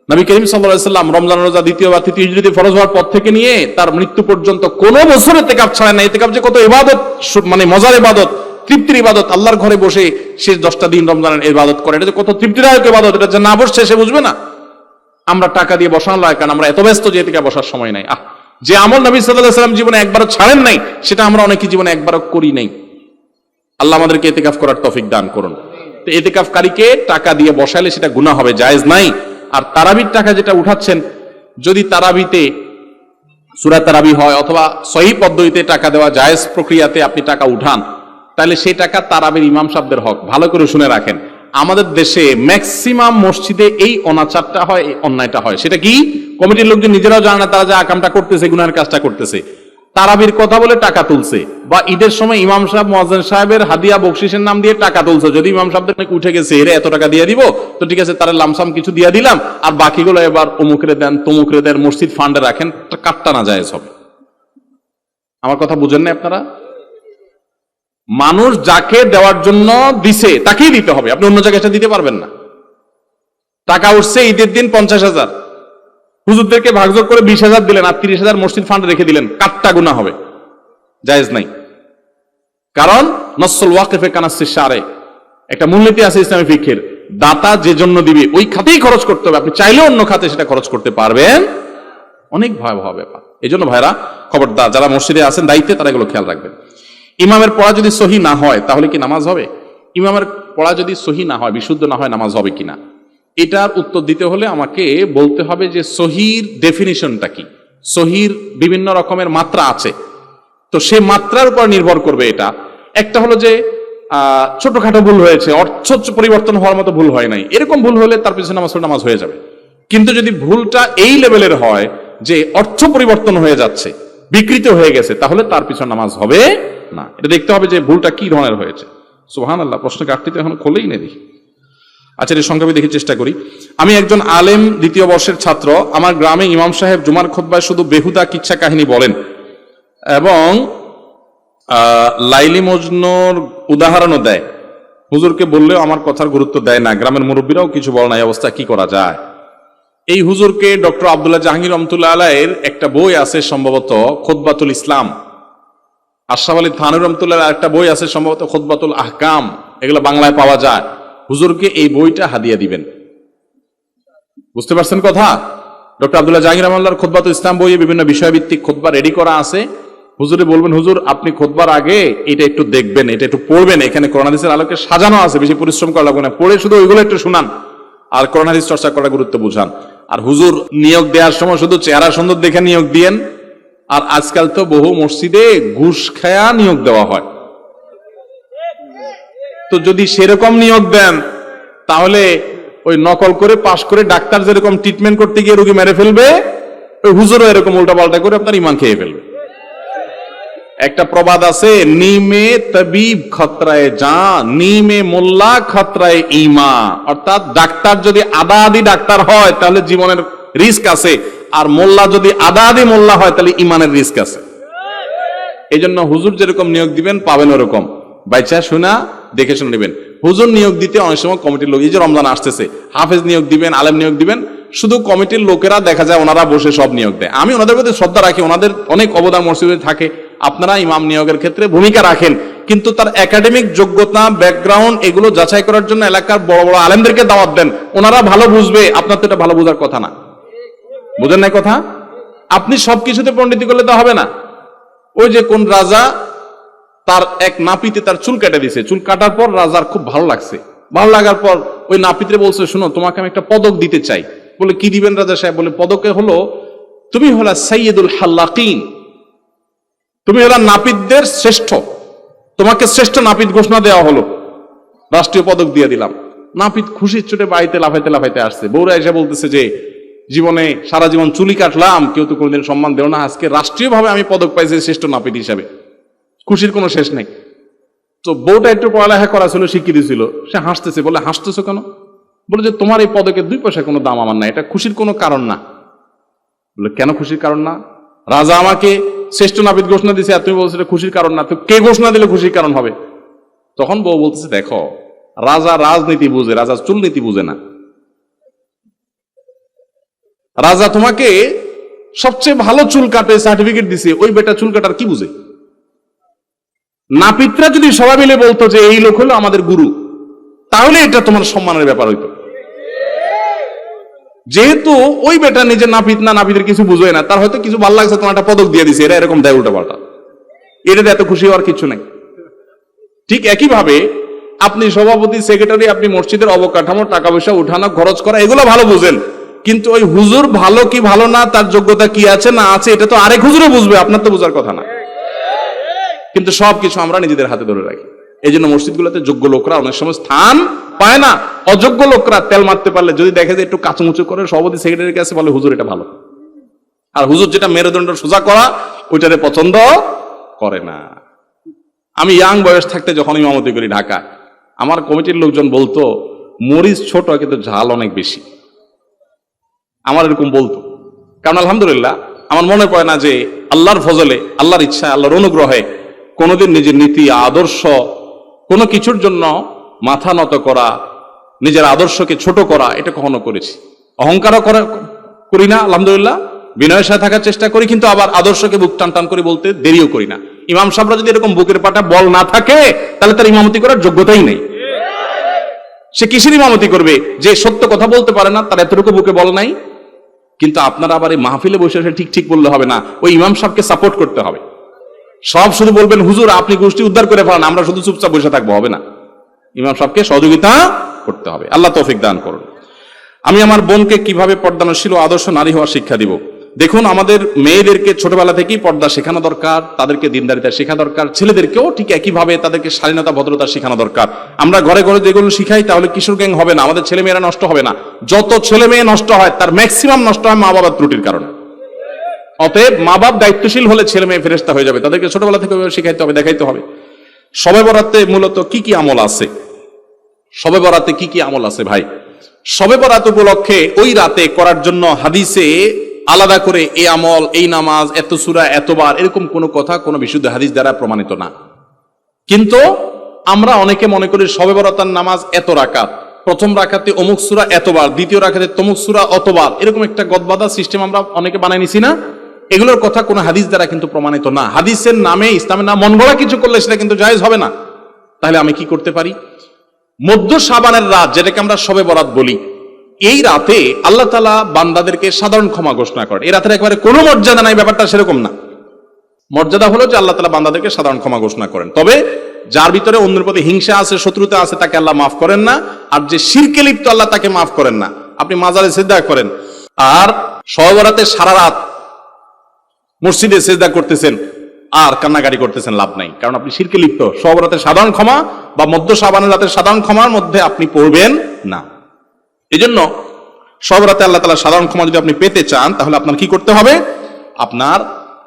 নবী করিম সাল্লাল্লাহু আলাইহি ওয়াসাল্লাম রমজান রোজা দ্বিতীয় বা তৃতীয় হিজরীতে ফরজ হওয়ার পর থেকে নিয়ে তার মৃত্যু পর্যন্ত কোনো বছর এতেকাফ ছাড়েন না। এতেকাফ যে কত ইবাদত, মানে মজার ইবাদত, তৃপ্তির ইবাদত। আল্লাহর ঘরে বসে শেষ 10টা দিন রমজানের ইবাদত করে, এটা যে কত তৃপ্তিদায়ক ইবাদত, এটা যে না বসছে সে বুঝবে না। আমরা টাকা দিয়ে বসানো লাগে কারণ আমরা এত ব্যস্ত যে এতেকাফ বসার সময় নাই। যে আমল নবী সাল্লাল্লাহু আলাইহি ওয়াসাল্লাম জীবনে একবারও ছাড়েন নাই, সেটা আমরা অনেকে জীবনে একবারও করি নাই। আল্লাহ আমাদেরকে এতেকাফ করার তৌফিক দান করুন। তো এতেকাফকারীকে টাকা দিয়ে বসালে সেটা গুনাহ হবে, জায়েজ নাই। আর তারাবির টাকা যেটা উঠাচ্ছেন, যদি তারাবিতে সূরা তারাবি হয় অথবা সহিহ পদ্ধতিতে টাকা দেওয়া জায়েজ প্রক্রিয়াতে আপনি টাকা উঠান, তাহলে সেই টাকা তারাবির ইমাম সাহেবদের হক। ভালো করে শুনে রাখেন, আমাদের দেশে ম্যাক্সিমাম মসজিদে এই অনাচারটা হয়, এই অন্যায়টা হয়। সেটা কি? কমিটির লোকজন নিজেরাও জানে না তারা যে আকামটা করতেছে, গুনাহের কাজটা করতেছে। তারাবির কথা বলে টাকা তুলছে, বা ঈদের সময় ইমাম সাহেব মুয়াজ্জিন সাহেবের হাদিয়া বকশিসের নাম দিয়ে টাকা তুলছে। যদি ইমাম সাহেবদের উঠে গেছে এরা এত টাকা দিয়ে দিব, তো ঠিক আছে তারা লামসাম কিছু দিয়ে দিলাম, আর বাকিগুলো এবার অমুকরে দেন, তমুকরে দেন, মসজিদ ফান্ডে রাখেন, কাটটা না জায়েজ হবে। আমার কথা বুঝেন না আপনারা? মানুষ যাকে দেওয়ার জন্য দিছে তাকেই দিতে হবে, আপনি অন্য জায়গায় দিতে পারবেন না। টাকা উঠছে ঈদের দিন 50,000, হুজুরদেরকে ভাগযোগ করে 20,000 দিলেন, আর 30,000 মসজিদ ফান্ডে রেখে দিলেন, কাটটা গুনাহ হবে, জায়েজ নাই। কারণ নসল ওয়াকিফে কানাসিস শারে, একটা মূলনীতি আছে ইসলামী ফিকহের, দাতা যে জন্য দিবে ওই খাতেই খরচ করতে হবে। আপনি চাইলে অন্য খাতে সেটা খরচ করতে পারবেন, অনেক ভয়াবহ ব্যাপার। এই জন্য ভাইরা খবরদার, যারা মসজিদে আছেন দায়িত্বে, তারা এগুলো খেয়াল রাখবেন। ইমামের পড়া যদি সহি না হয় তাহলে কি নামাজ হবে? ইমামের পড়া যদি সহি না হয়, বিশুদ্ধ না হয়, নামাজ হবে কিনা, এটার উত্তর দিতে হলে আমাকে বলতে হবে যে সহির ডেফিনিশনটা কি। সহির বিভিন্ন রকমের মাত্রা আছে, তো সে মাত্রার উপর নির্ভর করবে এটা। একটা হলো যে ছোটখাটো ভুল হয়েছে, অর্থ পরিবর্তন হওয়ার মতো ভুল হয় নাই, এরকম ভুল হলে তার পিছনে নামাজ হয়ে যাবে। কিন্তু যদি ভুলটা এই লেভেলের হয় যে অর্থ পরিবর্তন হয়ে যাচ্ছে, বিকৃত হয়ে গেছে, তাহলে তার পিছনে নামাজ হবে না। এটা দেখতে হবে যে ভুলটা কি ধরনের হয়েছে। সুবহানাল্লাহ, প্রশ্ন কাটতে এখন খোলেই নেই দেখি। আচ্ছা, এর সংখ্যা দেখি, চেষ্টা করি। আমি একজন আলেম, দ্বিতীয় বর্ষের ছাত্র। আমার গ্রামে ইমাম সাহেব জুমার খুতবায় শুধু বেহুদা কিচ্ছা কাহিনী বলেন এবং লাইলি মজনুর উদাহরণও দেয়। হুজুরকে বললেও আমার কথার গুরুত্ব দেয় না, গ্রামের মুরব্বীরাও কিছু বলে না। এই অবস্থা কি করা যায়? এই হুজুরকে ডক্টর আব্দুল্লাহ জাহাঙ্গীর রহমতুল্লাহ আলাইহির একটা বই আছে সম্ভবত, খুতবাতুল ইসলাম। আশরাফ আলী থানভী রহমতুল্লাহ একটা বই আছে সম্ভবত, খুতবাতুল আহকাম, এগুলো বাংলায় পাওয়া যায়। হুজুরকে এই বইটা হাদিয়া দিবেন। বুঝতে পারছেন কথা? ডক্টর আব্দুল্লাহ জাহাঙ্গীর রহমাতুল্লাহর খুতবাতুল ইসলাম বইয়ে বিভিন্ন বিষয়ভিত্তিক খুতবা রেডি করা আছে। হুজুরে বলবেন, হুজুর আপনি খুতবার আগে এটা একটু দেখবেন, এটা একটু পড়বেন, এখানে কোরআন হাদিসের আলোকে সাজানো আছে, বেশি পরিশ্রম করা লাগবে না, পড়ে শুধু ওইগুলো একটু শুনান আর কোরআন হাদিস চর্চা করার গুরুত্ব বুঝান। আর হুজুর নিয়োগ দেওয়ার সময় শুধু চেহারা সুন্দর দেখে নিয়োগ দিয়েন। আর আজকাল তো বহু মসজিদে ঘুষ খায়া নিয়োগ দেওয়া হয়। তো যদি সেরকম নিয়োগ দেন তাহলে ওই নকল করে পাশ করে ডাক্তার যেরকম ট্রিটমেন্ট করতে গিয়ে রোগী মেরে ফেলবে, ওই হুজুরও এরকম উল্টাপাল্টা করে আপনার ইমান খেয়ে ফেলবে। একটা প্রবাদ আছে, নিমে তবিব খতরায় যা, নিমে মোল্লা খতরায় ইমা। অর্থাৎ ডাক্তার যদি আদা আদি ডাক্তার হয় তাহলে জীবনের রিস্ক আছে, আর মোল্লা যদি আদা আদি মোল্লা হয় তাহলে ইমানের রিস্ক আছে। এই জন্য হুজুর যেরকম নিয়োগ দিবেন পাবেন ওরকম, বাইচা শোনা দেখে শুনে নেবেন। হুজুর নিয়োগ দিতে অনেক সময় কমিটির লোক, এই যে রমজান আসতেছে, হাফেজ নিয়োগ দিবেন, আলেম নিয়োগ দিবেন, শুধু কমিটির লোকেরা দেখা যায় ওনারা বসে সব নিয়োগ দেয়। আমি ওনাদের প্রতি শ্রদ্ধা রাখি, ওনাদের অনেক অবদান মসজিদে থাকে, আপনারা ইমাম নিয়োগের ক্ষেত্রে ভূমিকা রাখেন, কিন্তু তার একাডেমিক যোগ্যতা, ব্যাকগ্রাউন্ড এগুলো যাচাই করার জন্য এলাকার বড় বড় আলেমদেরকে দাওয়াত দেন, ওনারা ভালো বুঝবে। আপনার তো এটা ভালো বোঝার কথা না, বুঝেন না কথা? আপনি সবকিছুতে পণ্ডিতি করলে তো হবে না। ওই যে কোন রাজা তার এক নাপিতে তার চুল কেটে দিছে, চুল কাটার পর রাজার খুব ভালো লাগছে, ভালো লাগার পর ওই নাপিতে বলছে, শোনো তোমাকে আমি একটা পদক দিতে চাই। বলে কি দিবেন রাজা সাহেব? বলে পদকে হলো তুমি হলা সাইয়্যিদুল হাল্লাকিন, তুমি হলা নাপিতদের শ্রেষ্ঠ, তোমাকে শ্রেষ্ঠ নাপিত ঘোষণা দেওয়া হলো, রাষ্ট্রীয় পদক দিয়ে দিলাম। নাপিত খুশির চোটে বাড়িতে লাফাইতে লাফাইতে আসছে, বউরা এসে বলতেছে যে জীবনে সারা জীবন চুলি কাটলাম, কেউ তো কোনোদিন সম্মান দেও না, আজকে রাষ্ট্রীয় ভাবে আমি পদক পাইছি শ্রেষ্ঠ নাপিত হিসাবে, খুশির কোনো শেষ নেই। তো বউটা একটু পড়ালেখা করা ছিল, স্বীকৃতি ছিল, সে হাসতেছে। বলে হাসতেছো কেন? বলে যে তোমার এই পদকের 2 পয়সা কোনো দাম আমার না, এটা খুশির কোনো কারণ না। বলে কেন খুশির কারণ না? রাজা আমাকে শ্রেষ্ঠ নাপিত ঘোষণা দিছে আর তুমি বলছো এটা খুশির কারণ না, তো কে ঘোষণা দিলে খুশির কারণ হবে? তখন বউ বলতেছে, দেখো রাজা রাজনীতি বুঝে, রাজা চুলনীতি বুঝে না। রাজা তোমাকে সবচেয়ে ভালো চুল কাটে সার্টিফিকেট দিছে, ওই বেটা চুল কাটার কি বুঝে? নাপিতরা যদি সবাই মিলে বলতো যে এই লোক হলো আমাদের গুরু, তাহলে এটা তোমার সম্মানের ব্যাপার হইতো। যেহেতু ওই বেটা নিজের নাপিত না, নাপিতের কিছু বুঝোয় না, তার হয়তো কিছু ভালো লাগছে, তোমার একটা পদক দিয়ে দিছে, এরা এরকম দেয় উল্টা পাল্টা, এটাতে এত খুশি হওয়ার কিছু নেই। ঠিক একইভাবে আপনি সভাপতি, সেক্রেটারি, আপনি মসজিদের অবকাঠামো, টাকা পয়সা উঠানো, খরচ করা, এগুলো ভালো বুঝেন, কিন্তু ওই হুজুর ভালো কি ভালো না, তার যোগ্যতা কি আছে না আছে, এটা তো আরেক হুজুরও বুঝবে, আপনার তো বোঝার কথা না। কিন্তু সবকিছু আমরা নিজেদের হাতে ধরে রাখি। এই জন্য মসজিদগুলোতে যোগ্য লোকরা অনেক সময় স্থান পায় না। অযোগ্য লোকরা তেল মারতে পারলে যদি দেখে যে একটু কাচুমুচু করে, সভাপতি সেক্রেটারির কাছে বলে হুজুর এটা ভালো, আর হুজুর যেটা মেরুদণ্ড সোজা করা ওইটারে পছন্দ করে না। আমি ইয়াং বয়স থাকতে যখন ইমামতি করি ঢাকা, আমার কমিটির লোকজন বলতো মরিচ ছোট কিন্তু ঝাল অনেক বেশি, আমার এরকম বলতো। কারণ আলহামদুলিল্লাহ আমার মনে পড়ে না যে আল্লাহর ফজলে, আল্লাহর ইচ্ছা, আল্লাহর অনুগ্রহে কোনোদিন নিজের নীতি আদর্শ কোনো কিছুর জন্য মাথা নত করা, নিজের আদর্শকে ছোট করা, এটা কখনো করেছি। অহংকারও করি না, আলহামদুলিল্লাহ বিনয়ের সাথে থাকার চেষ্টা করি, কিন্তু আবার আদর্শকে বুক টান টান করে বলতে দেরিও করি না। ইমাম সাহেবরা যদি এরকম বুকের পাটা বল না থাকে তাহলে তার ইমামতি করার যোগ্যতাই নেই। সে কিসের ইমামতি করবে? যে সত্য কথা বলতে পারে না, তার এতটুকু বুকে বল নাই। কিন্তু আপনারা আবার এই মাহফিলে বসে বসে ঠিক ঠিক বললে হবে না, ওই ইমাম সাহেবকে সাপোর্ট করতে হবে। সব শুধু বলবেন হুজুর আপনি গোষ্ঠী উদ্ধার করে ফেলান, আমরা শুধু চুপচাপ বসে থাকবো, হবে না। ইমাম সাহেবকে সহযোগিতা করতে হবে। আল্লাহ তৌফিক দান করুন। আমি আমার বোনকে কিভাবে পর্দানশীল ও আদর্শ নারী হওয়ার শিক্ষা দিব? দেখুন, আমাদের মেয়েদেরকে ছোটবেলা থেকেই পর্দা শেখানো দরকার, তাদেরকে দিনদারিতা শেখা দরকার। ছেলেদেরকেও ঠিক একইভাবে তাদেরকে স্বাধীনতা, ভদ্রতা শেখানো দরকার। আমরা ঘরে ঘরে যেগুলো শিখাই তাহলে কিশোর গ্যাং হবে না, আমাদের ছেলে মেয়েরা নষ্ট হবে না। যত ছেলে মেয়ে নষ্ট হয় তার ম্যাক্সিমাম নষ্ট হয় মা বাবার ত্রুটির কারণে। অতএব মা বাপ দায়িত্বশীল হলে ছেলে মেয়ে ফেরেশতা হয়ে যাবে। তাদেরকে ছোটবেলা থেকে শিখাইতে হবে, দেখাইতে হবে। শবে বরাতে মূলত কি কি আমল আছে? শবে বরাতে কি কি আমল আছে ভাই? শবে বরাত উপলক্ষে ওই রাতে করার জন্য হাদিসে আলাদা করে এই আমল, এই নামাজ, এত সূরা, এতবার, এরকম কোনো কথা কোনো বিশুদ্ধ হাদিস দ্বারা প্রমাণিত না। কিন্তু আমরা অনেকে মনে করি শবে বরাতের নামাজ এত রাকাত, প্রথম রাকাতে অমুক সূরা এতবার, দ্বিতীয় রাকাতে তমুক সূরা অতবার, এরকম একটা গদবাদা সিস্টেম আমরা অনেকে বানাই নিছি না? এগুলোর কথা কোনো হাদিস দ্বারা কিন্তু প্রমাণিত না। হাদিসের নামে, ইসলামের নাম মন গড়া কিছু করলে সেটা কিন্তু জায়েজ হবে না। তাহলে আমি কি করতে পারি? মধ্য শাবানের রাত, যেটাকে আমরা শবে বরাত বলি, এই রাতে আল্লাহ তাআলা বান্দাদেরকে সাধারণ ক্ষমা ঘোষণা করেন। এই রাতের একেবারে কোনো মর্যাদা নাই, ব্যাপারটা সেরকম না। মর্যাদা হলো যে আল্লাহ তাআলা বান্দাদেরকে সাধারণ ক্ষমা ঘোষণা করেন। তবে যার ভিতরে অন্যের প্রতি হিংসা আছে, শত্রুতা আছে, তাকে আল্লাহ মাফ করেন না। আর যে শিরকে লিপ্ত, আল্লাহ তাকে মাফ করেন না। আপনি মাজারে সিজদা করেন আর শবে বরাতে সারা রাত মসজিদে সিজদা করতেছেন আর কান্নাকাটি করতেছেন, লাভ নাই, কারণ আপনি শিরকে লিপ্ত। শবে বরাতের সাধারণ ক্ষমা বা মধ্য শাবানের রাতের সাধারণ ক্ষমার মধ্যে আপনি পড়বেন না। এই জন্য শবে বরাতে আল্লাহ তাআলা সাধারণ ক্ষমা যদি আপনি পেতে চান, তাহলে আপনার কি করতে হবে? আপনার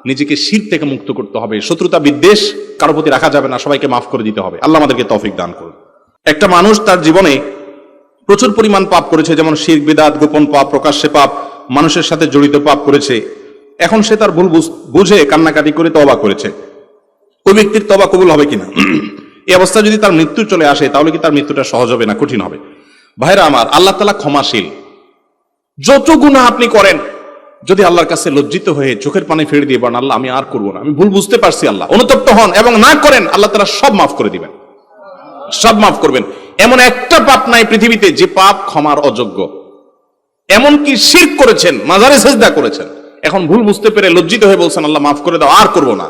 নিজেকে শিরক থেকে মুক্ত করতে হবে। শত্রুতা বিদ্বেষ কারো প্রতি রাখা যাবে না, সবাইকে মাফ করে দিতে হবে। আল্লাহ আমাদেরকে তৌফিক দান করুন। একটা মানুষ তার জীবনে প্রচুর পরিমাণ পাপ করেছে, যেমন শিরক, বিদআত, গোপন পাপ, প্রকাশ্যে পাপ, মানুষের সাথে জড়িত পাপ করেছে। এখন সে তার ভুল বুঝে কান্নাকাটি করে তওবা করেছে। ওই ব্যক্তির তওবা কবুল হবে কিনা? এই অবস্থা যদি তার মৃত্যু চলে আসে, তাহলে কি তার মৃত্যুটা সহজ হবে না কঠিন হবে? ভাইরা আমার, আল্লাহ তাআলা ক্ষমাশীল। যত গুনাহ আপনি করেন, যদি আল্লাহর কাছে লজ্জিত হয়ে চোখের পানি ফেলে দিয়ে বলেন, আল্লাহ আমি আর করবো না, আমি ভুল বুঝতে পারছি, আল্লাহ, অনুতপ্ত হন এবং না করেন, আল্লাহ তাআলা সব মাফ করে দিবেন, সব মাফ করবেন। এমন একটা পাপ নাই পৃথিবীতে যে পাপ ক্ষমার অযোগ্য। এমনকি শিরক করেছেন, মাজারে সিজদা করেছেন, এখন ভুল বুঝতে পেরে লজ্জিত হয়ে বলছেন, আল্লাহ মাফ করে দাও, আর করবো না,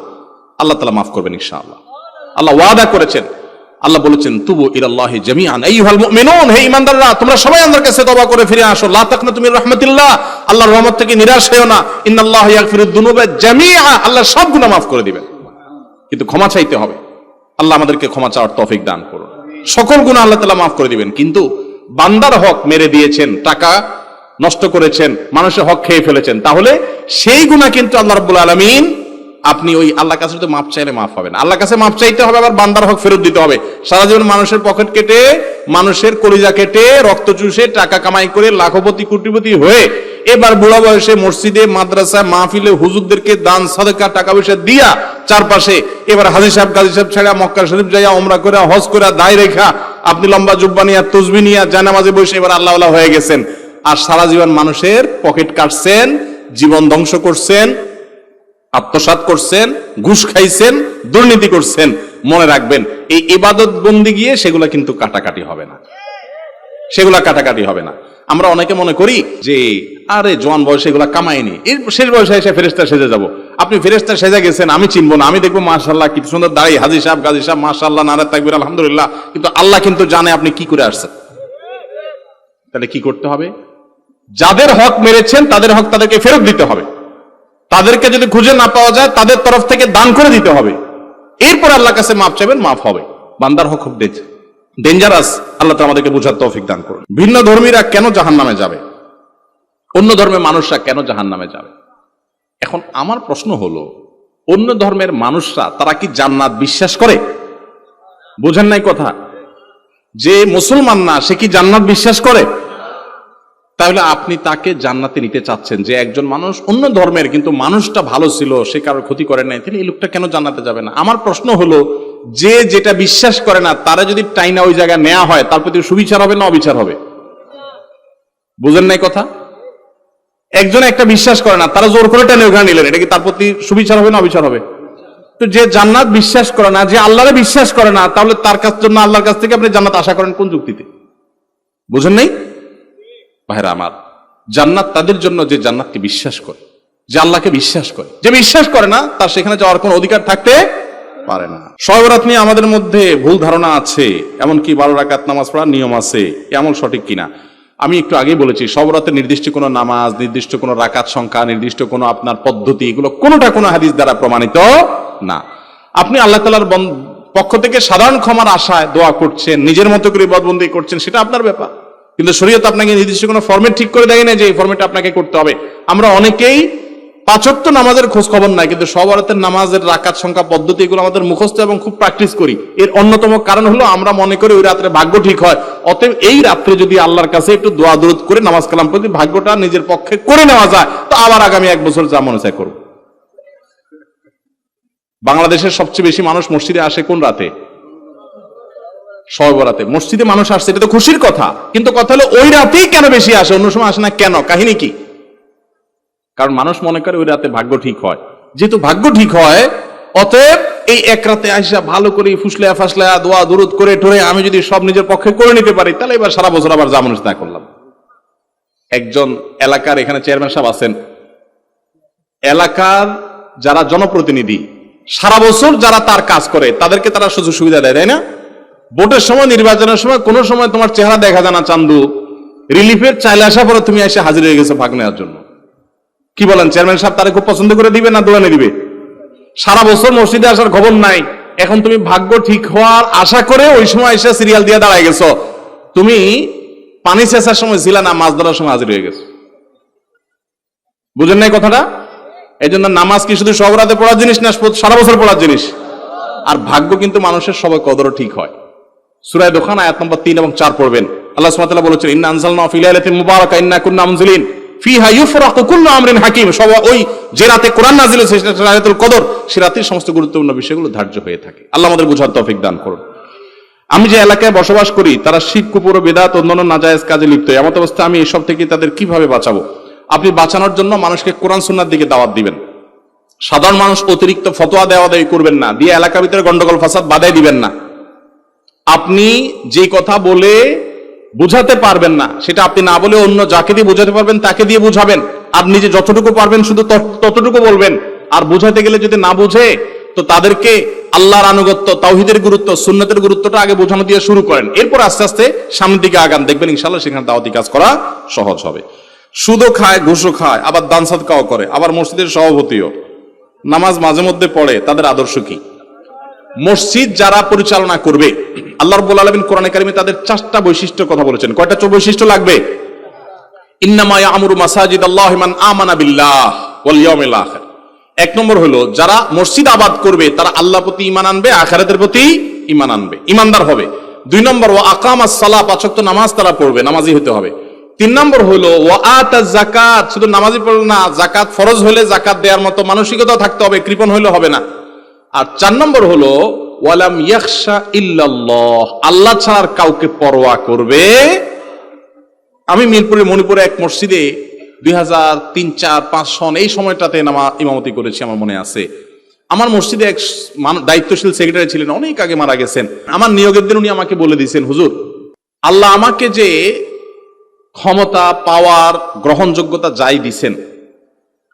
আল্লাহ তাআলা মাফ করবেন ইনশাআল্লাহ। আল্লাহ ওয়াদা করেছেন। আল্লাহ বলেছেন, তুবু ইলাল্লাহি জামিআন আইয়ুহাল মুমিনুন, হে ঈমানদাররা, তোমরা সবাই আল্লাহর কাছে তওবা করে ফিরে আসো। লা তাকনাতু মির রাহমাতিল্লাহ, আল্লাহর রহমত থেকে নিরাশ হয়ো না। ইন্নাল্লাহা ইয়াগফিরুদ যুনুবা জামিআ, আল্লাহ সব গুনাহ মাফ করে দিবেন, কিন্তু ক্ষমা চাইতে হবে। আল্লাহ আমাদেরকে ক্ষমা চাওয়ার তৌফিক দান করুন। সকল গুনাহ আল্লাহ তাআলা মাফ করে দিবেন, কিন্তু বান্দার হক মেরে দিয়েছেন, টাকা নষ্ট করেছেন, মানুষের হক খেয়ে ফেলেছেন, তাহলে সেই গুনাহ কিন্তু আল্লাহ রাব্বুল আলামিন, আপনি ওই আল্লাহর কাছে মাফ চাইলে মাফ হবে না। আল্লাহর কাছে মাফ চাইতে হবে, আবার বান্দার হক ফেরত দিতে হবে। সারা জীবন মানুষের পকেট কেটে, মানুষের কলিজা কেটে, রক্ত চুষে, টাকা কামাই করে লাখপতি কোটিপতি হয়ে, এবার বুড়া বয়সে মসজিদে, মাদ্রাসায়, মাহফিলে হুজুরদেরকে দান সাদকা টাকা পয়সা দিয়া চারপাশে, এবার হাজী সাহেব গাজী সাহেব ছেড়া মক্কা শরীফ যাইয়া ওমরা করে, হজ করে, দায় রেখা, আপনি লম্বা জুব্বা নিয়া, তসবিহ নিয়া, জায়নামাজে বসে এবার আল্লাহ আল্লাহ হয়ে গেছেন। আর সারা জীবন মানুষের পকেট কাটছেন, জীবন ধ্বংস করছেন, আত্মসাৎ করছেন, ঘুষ খাইছেন, দুর্নীতি করছেন। মনে রাখবেন, এই ইবাদত বন্দি গিয়ে সেগুলা কিন্তু কাটাকাটি হবে না, সেগুলা কাটাকাটি হবে না। আমরা অনেকে মনে করি যে আরে জোয়ান বয়সে এগুলা কামাইনি, এর শেষ বয়সে এসে ফেরেশতা সেজে যাব। আপনি ফেরেশতা সেজে গেছেন, আমি চিনবো না, আমি দেখবো মাশাআল্লাহ কি সুন্দর দাড়ি, হাজী সাহেব গাজী সাহেব মাশাআল্লাহ, নারে তাকবীর, আলহামদুলিল্লাহ, কিন্তু আল্লাহ কিন্তু জানে আপনি কি করে আসছেন। তাহলে কি করতে হবে? যাদের হক মেরেছেন তাদের হক তাদেরকে ফেরত দিতে হবে। তাদেরকে যদি খুঁজে না পাওয়া যায়, তাদের তরফ থেকে দান করে দিতে হবে। এরপর আল্লাহর কাছে মাফ চাইবেন, মাফ হবে। বান্দার হক খুব ডেঞ্জারাস। আল্লাহ তো আমাদেরকে বোঝার তৌফিক দান করুন। ভিন্ন ধর্মীরা কেন জাহান্নামে যাবে? অন্য ধর্মের মানুষরা কেন জাহান্নামে যাবে? এখন আমার প্রশ্ন হলো, অন্য ধর্মের মানুষরা তারা কি জান্নাত বিশ্বাস করে? বোঝেন নাই কথা? যে মুসলমান না সে কি জান্নাত বিশ্বাস করে? তাহলে আপনি তাকে জান্নাতে নিতে চাচ্ছেন, যে একজন মানুষ অন্য ধর্মের কিন্তু মানুষটা ভালো ছিল, সে কারোর ক্ষতি করে নাই, তাহলে এই লোকটা কেন জান্নাতে যাবে না? আমার প্রশ্ন হলো, যে যেটা বিশ্বাস করে না তারা যদি টাইনা ওই জায়গায় নেওয়া হয়, তার প্রতি সুবিচার হবে না অবিচার হবে? বুঝেন নাই কথা? একজন একটা বিশ্বাস করে না, তারা জোর করে টেনে ওখানে নিলেন, এটা কি তার প্রতি সুবিচার হবে না অবিচার হবে? তো যে জান্নাত বিশ্বাস করে না, যে আল্লাহরে বিশ্বাস করে না, তাহলে তার কাছ জন্য আল্লাহর কাছ থেকে আপনি জান্নাত আশা করেন কোন যুক্তিতে? বুঝেন নাই ভাইরা আমার? জান্নাত তাদের জন্য যে জান্নাতকে বিশ্বাস করে, যে আল্লাহকে বিশ্বাস করে। যে বিশ্বাস করে না তার সেখানে যাওয়ার কোনো অধিকার থাকতে পারে না। শবে বরাত নিয়ে আমাদের মধ্যে ভুল ধারণা আছে, এমনকি 12 রাকাত নামাজ পড়ার নিয়ম আছে, এমন সঠিক কিনা? আমি একটু আগেই বলেছি, শবে বরাতের নির্দিষ্ট কোনো নামাজ, নির্দিষ্ট কোনো রাকাত সংখ্যা, নির্দিষ্ট কোনো আপনার পদ্ধতি, এগুলো কোনোটা কোনো হাদিস দ্বারা প্রমাণিত না। আপনি আল্লাহ তাআলার পক্ষ থেকে সাধারণ ক্ষমার আশায় দোয়া করছেন, নিজের মতো করে ইবাদতবন্দি করছেন, সেটা আপনার ব্যাপার। কিন্তু শরীয়ত আপনাকে নির্দিষ্ট কোনো ফরম্যাট ঠিক করে দেয় না যে এই ফরম্যাটে আপনাকে করতে হবে। আমরা অনেকেই 5 ওয়াক্ত নামাজের খোঁজ খবর নাই, কিন্তু শবে বরাতের নামাজের রাকাত সংখ্যা, পদ্ধতি, এগুলো আমাদের মুখস্থ এবং খুব প্র্যাকটিস করি। এর অন্যতম কারণ হলো আমরা মনে করি ওই রাত্রে ভাগ্য ঠিক হয়। অতএব এই রাত্রে যদি আল্লাহর কাছে একটু দোয়া দরুদ করে নামাজ কালাম পড়ে ভাগ্যটা নিজের পক্ষে করে নেওয়া যায়, তো আবার আগামী 1 বছর যা মনে চায় করব। বাংলাদেশের সবচেয়ে বেশি মানুষ মসজিদে আসে কোন রাতে? শবে বরাতে। মসজিদে মানুষ আসছে, এটা তো খুশির কথা, কিন্তু কথা হলো ওই রাতেই কেন বেশি আসে, অন্য সময় আসে না কেন? কাহিনী কি? কারণ মানুষ মনে করে ওই রাতে ভাগ্য ঠিক হয়। যেহেতু ভাগ্য ঠিক হয়, অতএব এই এক রাতে আসা ভালো করে ফুসলায়া ফাসলায়া দোয়া দরুদ করে টোরে আমি যদি সব নিজের পক্ষে করে নিতে পারি, তাহলে এবার সারা বছর আবার যা মানুষ তা করলাম। একজন এলাকার এখানে চেয়ারম্যান সাহেব আছেন, এলাকার যারা জনপ্রতিনিধি সারা বছর যারা তার কাজ করে তাদেরকে তারা সুযোগ সুবিধা দেয়, তাই না? ভোটের সময়, নির্বাচনের সময় কোন সময় তোমার চেহারা দেখা যায় না চান্দু, রিলিফের চাইলে আসা পরে তুমি এসে হাজির হয়ে গেছো ভাগ নেওয়ার জন্য। কি বলেন, চেয়ারম্যান সাহেব তারা খুব পছন্দ করে দিবে না দোয়ানে দিবে? সারা বছর মসজিদে আসার খবর নাই, এখন তুমি ভাগ্য ঠিক হওয়ার আশা করে ওই সময় এসে সিরিয়াল দিয়ে দাঁড়ায় গেছো। তুমি পানি চেঁচার সময় ছিল না, মাছ ধরার সময় হাজির হয়ে গেছো। বুঝেন নাই কথাটা? এই জন্য নামাজ কি শুধু সব রাতে পড়ার জিনিস না, সারা বছর পড়ার জিনিস। আর ভাগ্য কিন্তু মানুষের সবাই কদরও ঠিক হয়। সূরা দোকান আয়াত নম্বর 3 এবং 4 পড়বেন। আল্লাহ সুবহানাহু ওয়া তাআলা বলেছেন, ইন্না আনজালনাহু ফি লাইলাতিন মুবারাকা ইন্না কুন্না মুনজিলিন ফিহা ইউফরাকু কুল্লু আমরিন হাকিম। ওই যে রাতে কোরআন নাযিল হয়েছে সেটা লাইলাতুল কদর, সে রাতেই সমস্ত গুরুত্বপূর্ণ বিষয়গুলো ধার্য হয়ে থাকে। আল্লাহ আমাদের বুঝার তৌফিক দান করুন। আমি যে এলাকায় বসবাস করি তারা শিরক, কুফর ও বিদআত, অন্যান্য নাজায়েজ কাজে লিপ্ত। এমত অবস্থায় আমি এসব থেকে তাদের কিভাবে বাঁচাবো? আপনি বাঁচানোর জন্য মানুষকে কোরআন সুন্নাহর দিকে দাওয়াত দিবেন। সাধারণ মানুষ অতিরিক্ত ফতোয়া দেওয়া দেওয়ি করবেন না, দিয়ে এলাকার ভিতরে গন্ডগোল ফাসাদ বাধাই দিবেন না। আপনি যে কথা বলে বুঝাতে পারবেন না সেটা আপনি না বলে অন্য যাকে দিয়ে বুঝাতে পারবেন তাকে দিয়ে বুঝাবেন। আর নিজে যতটুকু পারবেন শুধু ততটুকু বলবেন। আর বুঝাতে গেলে যদি না বুঝে তো তাদেরকে আল্লাহর আনুগত্য, তাওহীদের গুরুত্ব, সুন্নতের গুরুত্বটা আগে বোঝানো দিয়ে শুরু করেন। এরপর আস্তে আস্তে সামনের দিকে আগান, দেখবেন ইনশাআল্লাহ সেখানে দাওয়াতি কাজ করা সহজ হবে। সুদও খায়, ঘুষও খায়, আবার দান সাদকাও করে, আবার মসজিদের সভাপতিও, নামাজ মাঝে মধ্যে পড়ে, তাদের আদর্শ কি? মসজিদ যারা পরিচালনা করবে, আল্লাহ রাব্বুল আলামিন কোরআনে কারিমে তাদের 4টা বৈশিষ্ট্য কথা বলেছেন। কয়টা বৈশিষ্ট্য লাগবে? ইন্নামা ইয়ামুরু মাসাজিদাল্লাহি মান আমানা বিল্লাহ ওয়াল ইয়াউমিল আখির। 1 নম্বর হলো যারা মসজিদ আবাদ করবে তারা আল্লাহর প্রতি ঈমান আনবে, আখিরাতের প্রতি ঈমান আনবে, ঈমানদার হবে। 2 নম্বর ওয়া আকামাস সালাহ, 5 ওয়াক্ত নামাজ তারা পড়বে, নামাজি হতে হবে। 3 নম্বর হলো ওয়া আতাজ যাকাত, শুধু নামাজি পড়বে না, যাকাত ফরজ হলে যাকাত দেওয়ার মতো মানসিকতা থাকতে হবে, কৃপণ হলে হবে না। আর 4 নম্বর হলো ওয়ালাম ইয়াখশা ইল্লাল্লাহ, আল্লাহ ছাড়া কাউকে পরোয়া করবে। আমি মিরপুরে মণিপুরে এক মসজিদে 2003, 4, 5 সন এই সময়টাতে ইমামতি করেছি, আমার মনে আছে। আমার মসজিদে এক দায়িত্বশীল সেক্রেটারি ছিলেন, অনেক আগে মারা গেছেন। আমার নিয়োগের দিন উনি আমাকে বলে দিয়েছেন, হুজুর আল্লাহ আমাকে যে ক্ষমতা, পাওয়ার, গ্রহণযোগ্যতা যাই দিছেন,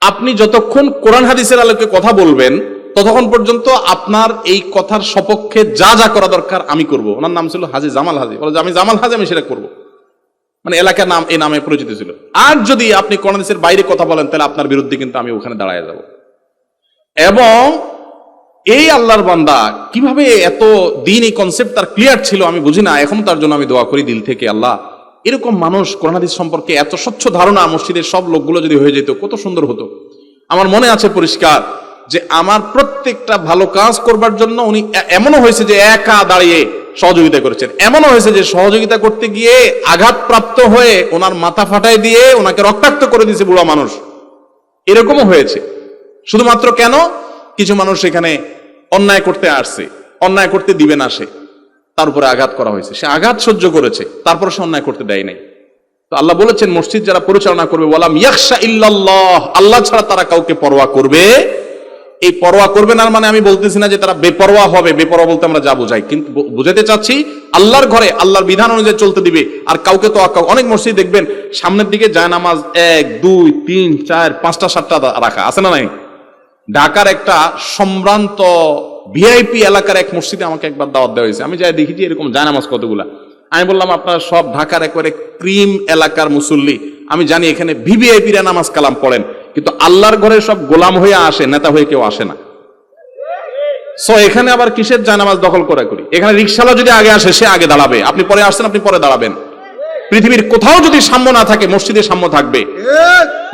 আপনি যতক্ষণ কোরআন হাদিসের আলোকে কথা বলবেন ততক্ষণ পর্যন্ত আপনার এই কথার সপক্ষে যা যা করা দরকার আমি করব। ওনার নাম ছিল হাজী জামাল হাজী। বলে যে আমি জামাল হাজী, আমি সেটা করব। মানে এলাকার নাম এই নামে পরিচিত ছিল। আর যদি আপনি কোরআন হাদিসের বাইরে কথা বলেন তাহলে আপনার বিরুদ্ধে কিন্তু আমি ওখানে দাঁড়ায় যাব। এবং এই আল্লাহর বান্দা কিভাবে এত দিন এই কনসেপ্ট তার ক্লিয়ার ছিল আমি বুঝি না। এখন তার জন্য আমি দোয়া করি দিল থেকে, আল্লাহ এরকম মানুষ কোরআন হাদিস সম্পর্কে এত স্বচ্ছ ধারণা মসজিদের সব লোকগুলো যদি হয়ে যেত কত সুন্দর হতো। আমার মনে আছে পরিষ্কার যে আমার প্রত্যেকটা ভালো কাজ করবার জন্য উনি এমনও হয়েছে যে একা দাঁড়িয়ে সহযোগিতা করেছেন, এমনও হয়েছে যে সহযোগিতা করতে গিয়ে আঘাতপ্রাপ্ত হয়ে ওনার মাথা ফাটাই দিয়ে ওনাকে রক্তাক্ত করে দিয়েছে বুড়া মানুষ। এরকমও হয়েছে। শুধুমাত্র কেন? কিছু মানুষ এখানে অন্যায় করতে আসছে, অন্যায় করতে দিবে না, সে তার উপরে আঘাত করা হয়েছে, সে আঘাত সহ্য করেছে, তারপর সে অন্যায় করতে দেয় নাই। তো আল্লাহ বলেছেন মসজিদ যারা পরিচালনা করবে ওয়ালাম ইয়াখশা ইল্লাল্লাহ, আল্লাহ ছাড়া তারা কাউকে পরোয়া করবে। এই পরোয়া করবে না মানে আমি বলতেছি না যে তারা বেপরোয়া হবে। বেপরোয়া বলতে আমরা যা বোঝাই, কিন্তু বুঝাতে চাচ্ছি আল্লাহর ঘরে আল্লাহর বিধান অনুযায়ী চলতে দিবে। আর কাউকে তো অনেক মসজিদ দেখবেন সামনের দিকে জায়নামাজ 1, 2, 3, 4, 5টা 7টা রাখা আছে না নাই? ঢাকার একটা সম্ভ্রান্ত ভিআইপি এলাকার এক মসজিদে আমাকে একবার দাওয়াত দেওয়া হয়েছে। আমি যাই দেখি এরকম জায়নামাজ কতগুলা। আমি বললাম আপনারা সব ঢাকার একবারে ক্রিম এলাকার মুসল্লি, আমি জানি এখানে ভিভিআইপিরা নামাজ কালাম পড়েন, কিন্তু আল্লাহর ঘরে সব গোলাম হয়ে আসে, নেতা হয়ে কেউ আসে না। সো এখানে আবার কিসের জায়নামাজ দখল করা করি? এখানে রিকশালা যদি আগে আসে সে আগে দাঁড়াবে, আপনি পরে আসছেন আপনি পরে দাঁড়াবেন। পৃথিবীর কোথাও যদি সাম্য না থাকে মসজিদে সাম্য থাকবে।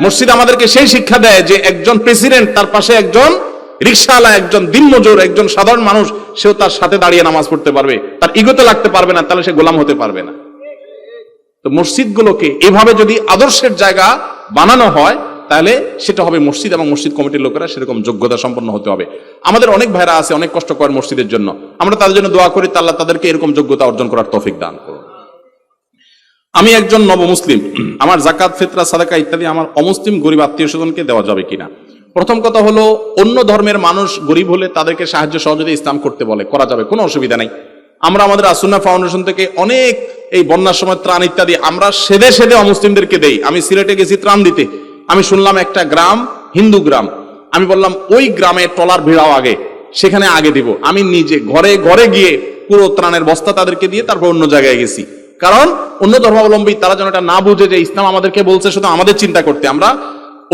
মসজিদ আমাদেরকে সেই শিক্ষা দেয় যে একজন প্রেসিডেন্ট, তার পাশে একজন রিকশাওয়ালা, একজন দিনমজুর, একজন সাধারণ মানুষ, সেও তার সাথে দাঁড়িয়ে নামাজ পড়তে পারবে, তার ইগোতে লাগতে পারবে না, তাহলে সে গোলাম হতে পারবে না। তো মসজিদগুলোকে এভাবে যদি আদর্শের জায়গা বানানো হয় তাহলে সেটা হবে মসজিদ, এবং মসজিদ কমিটির লোকেরা সেরকম যোগ্যতা সম্পন্ন হতে হবে। আমাদের অনেক ভাইরা আছে অনেক কষ্ট করেন মসজিদের জন্য, আমরা তাদের জন্য দোয়া করি আল্লাহ তাদেরকে এরকম যোগ্যতা অর্জন করার তৌফিক দান করুন। আমি একজন নবমুসলিম, আমার যাকাত, ফিতরা, সাদাকা ইত্যাদি আমার অমুসলিম গরিব আত্মীয় স্বজনকে দেওয়া যাবে কিনা? প্রথম কথা হলো অন্য ধর্মের মানুষ গরিব হলে তাদেরকে সাহায্য সহযোগিতা ইসলাম করতে বলে, করা যাবে, কোনো অসুবিধা নাই। আমরা আমাদের আসুন্নাহ ফাউন্ডেশন থেকে অনেক এই বন্যার সময় ত্রাণ ইত্যাদি আমরা সেদে সেদে অমুসলিমদেরকে দেই। আমি সিলেটে গেছি ত্রাণ দিতে, আমি শুনলাম একটা গ্রাম হিন্দু গ্রাম, আমি বললাম ওই গ্রামে ট্রলার ভিড়াও আগে, সেখানে আগে দিব। আমি নিজে ঘরে ঘরে গিয়ে পুরো ত্রাণের বস্তা তাদেরকে দিয়ে তারপর অন্য জায়গায় গেছি। কারণ অন্য ধর্মাবলম্বী তারা যেন এটা না বুঝে যে ইসলাম আমাদেরকে বলছে শুধু আমাদের চিন্তা করতে। আমরা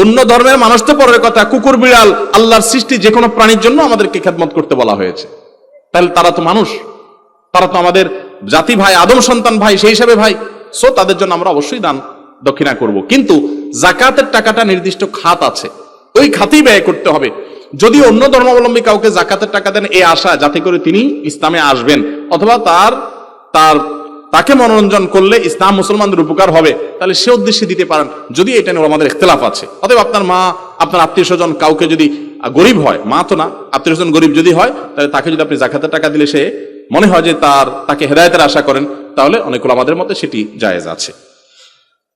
অন্য ধর্মের মানুষ তো পরের কথা, কুকুর বিড়াল আল্লাহর সৃষ্টি যে কোনো প্রাণীর জন্য আমাদেরকে খেদমত করতে বলা হয়েছে। তাহলে তারা তো মানুষ, তারা তো আমাদের জাতি ভাই, আদম সন্তান ভাই, সেই হিসাবে ভাই। সো তাদের জন্য আমরা অবশ্যই দান দক্ষিণা করব। কিন্তু জাকাতের টাকাটা নির্দিষ্ট খাত আছে, ওই খাতেই ব্যয় করতে হবে। যদি অন্য ধর্মাবলম্বী কাউকে জাকাতের টাকা দেন এই আশা যাতে করে তিনি ইসলামে আসবেন, অথবা তাকে মনোরঞ্জন করলে ইসলাম মুসলমানদের উপকার হবে, তাহলে সে উদ্দেশ্যে দিতে পারেন, যদি এটা নিয়ে আমাদের ইখতিলাফ আছে। অতএব আপনার মা, আপনার আত্মীয় স্বজন কাউকে যদি গরিব হয়, মা তো না, আত্মীয় স্বজন গরিব যদি হয়, তাহলে তাকে যদি আপনি জাকাতের টাকা দিলে সে মনে হয় যে তাকে হেদায়েতের আশা করেন, তাহলে অনেক ওলামাদের মতে সেটি জায়েজ আছে।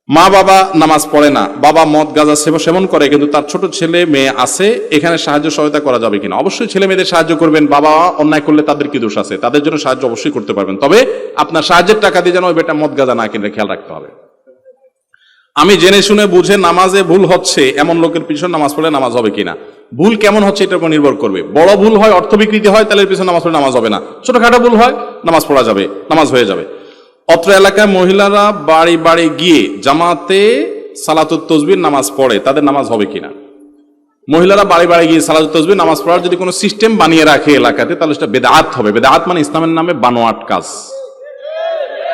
মা বাবা নামাজ পড়ে না, বাবা মদ গাঁজা সেবন করে, কিন্তু তার ছোট ছেলে মেয়ে আছে, এখানে সাহায্য সহায়তা করা যাবে কিনা? অবশ্যই ছেলে মেয়েদের সাহায্য করবেন। বাবা অন্যায় করলে তাদের কি দোষ আছে? তাদের জন্য সাহায্য অবশ্যই করতে পারবেন, তবে আপনার সাহায্যের টাকা দিয়ে যেন ওই বেটা মদ গাঁজা না কিনে খেয়াল রাখতে হবে। আমি জেনে শুনে বুঝে নামাজে ভুল হচ্ছে এমন লোকের পিছনে নামাজ পড়লে নামাজ হবে কিনা? ভুল কেমন হচ্ছে এটার উপর নির্ভর করবে। বড় ভুল হয়, অর্থ বিকৃতি হয়, তাহলে পিছনে নামাজ পড়লে নামাজ হবে না। ছোটখাটো ভুল হয়, নামাজ পড়া যাবে, নামাজ হয়ে যাবে। অত্র এলাকায় মহিলারা বাড়ি বাড়ি গিয়ে জামাতে সালাতুত তাসবিহ নামাজ পড়ে, তাদের নামাজ হবে কিনা? মহিলারা বাড়ি বাড়ি গিয়ে সালাতুত তাসবিহ নামাজ পড়ার যদি কোনো সিস্টেম বানিয়ে রাখে এলাকাতে, তাহলে সেটা বেদাত হবে। বেদাত মানে ইসলামের নামে বানোয়াট কাজ।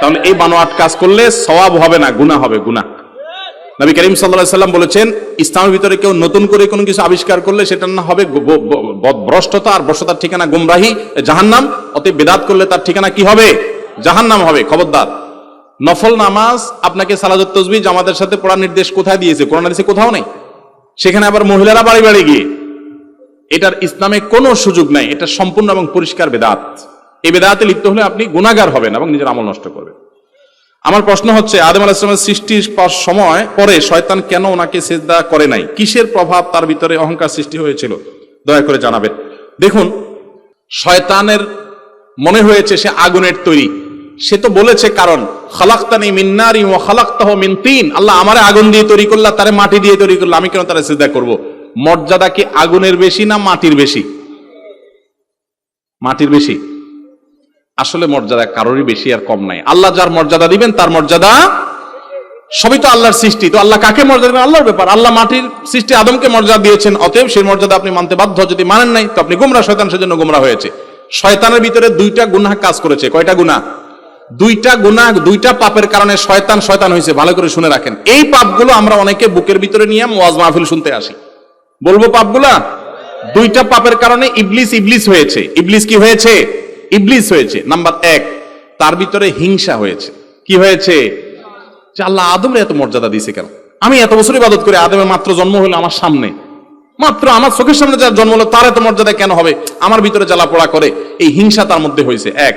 তাহলে এই বানোয়াট কাজ করলে সওয়াব হবে না, গুনাহ হবে, গুনাহ। নবী করিম সাল্লাল্লাহু আলাইহি সাল্লাম বলেছেন, ইসলামের ভিতরে কেউ নতুন করে কোনো কিছু আবিষ্কার করলে সেটা না হবে ভ্রষ্টতা, আর ভ্রষ্টতার ঠিকানা গুমরাহি, জাহান্নাম। অতএব বেদাত করলে তার ঠিকানা কি হবে? জাহান্নাম হবে, খবরদার। নফল নামাজ আপনাকে সালাতুত তাসবিহ জামাতের সাথে পড়ার নির্দেশ কোথায় দিয়েছে? কোরআন হাদিসে কোথাও নেই। সেখানে আবার মহিলারা বাড়ি বাড়ি গিয়ে, এটার ইসলামে কোনো সুযোগ নাই। এটা সম্পূর্ণ এবং পরিষ্কার বেদাত। এই বেদাতে লিপ্ত হলে আপনি গুনাহগার হবেন এবং নিজের আমল নষ্ট করবেন। আমার প্রশ্ন হচ্ছে, আদম আলাইহিস সালামের সৃষ্টির সময় পরে শয়তান কেন ওনাকে সিজদা করে নাই? কিসের প্রভাব তার ভিতরে অহংকার সৃষ্টি হয়েছিল? দয়া করে জানাবেন। দেখুন, শয়তানের মনে হয়েছে সে আগুনের তৈরি। সে তো বলেছে, কারণ খালাকতানি মিন নারি ওয়া খালাকতাহু মিন তিন, আল্লাহ আমারে আগুন দিয়ে তৈরি করলা, তারে মাটি দিয়ে তৈরি করলা, আমি কেন তারে সিজদা করব? মর্যাদা কি আগুনের বেশি না মাটির বেশি? মাটির বেশি। আসলে মর্যাদা কারোরই বেশি আর কম নাই। আল্লাহ যার মর্যাদা দিবেন তার মর্যাদা, সবই তো আল্লাহর সৃষ্টি, তো আল্লাহ কাকে মর্যাদা দিবেন আল্লাহর ব্যাপার। আল্লাহ মাটির সৃষ্টি আদমকে মর্যাদা দিয়েছেন, অতএব সেই মর্যাদা আপনি মানতে বাধ্য। যদি মানেন নাই তো আপনি গোমরা, শয়তান সেজন্য গোমরা হয়েছে। শয়তানের ভিতরে দুইটা গুনাহ কাজ করেছে। কয়টা গুনাহ? দুইটা গুনাহ, দুইটা পাপের কারণে শয়তান হয়েছে। ভালো করে শুনে রাখেন, এই পাপগুলো আমরা অনেকে বুকের ভিতরে নিয়ে ওয়াজ মাহফিল শুনতে আসি। বলবো পাপগুলা? দুইটা পাপের কারণে ইবলিস হয়েছে। ইবলিস কি হয়েছে? ইবলিস হয়েছে। নাম্বার 1, তার ভিতরে হিংসা হয়েছে। কি হয়েছে? যে আল্লাহ আদমরে এত মর্যাদা দিয়েছে কেন? আমি এত বছর ইবাদত করে, আদমের মাত্র জন্ম হলো আমার সামনে, মাত্র আমার চোখের সামনে যার জন্ম হলো তার এত মর্যাদা কেন হবে? আমার ভিতরে জ্বালা পোড়া করে, এই হিংসা তার মধ্যে হয়েছে। 1।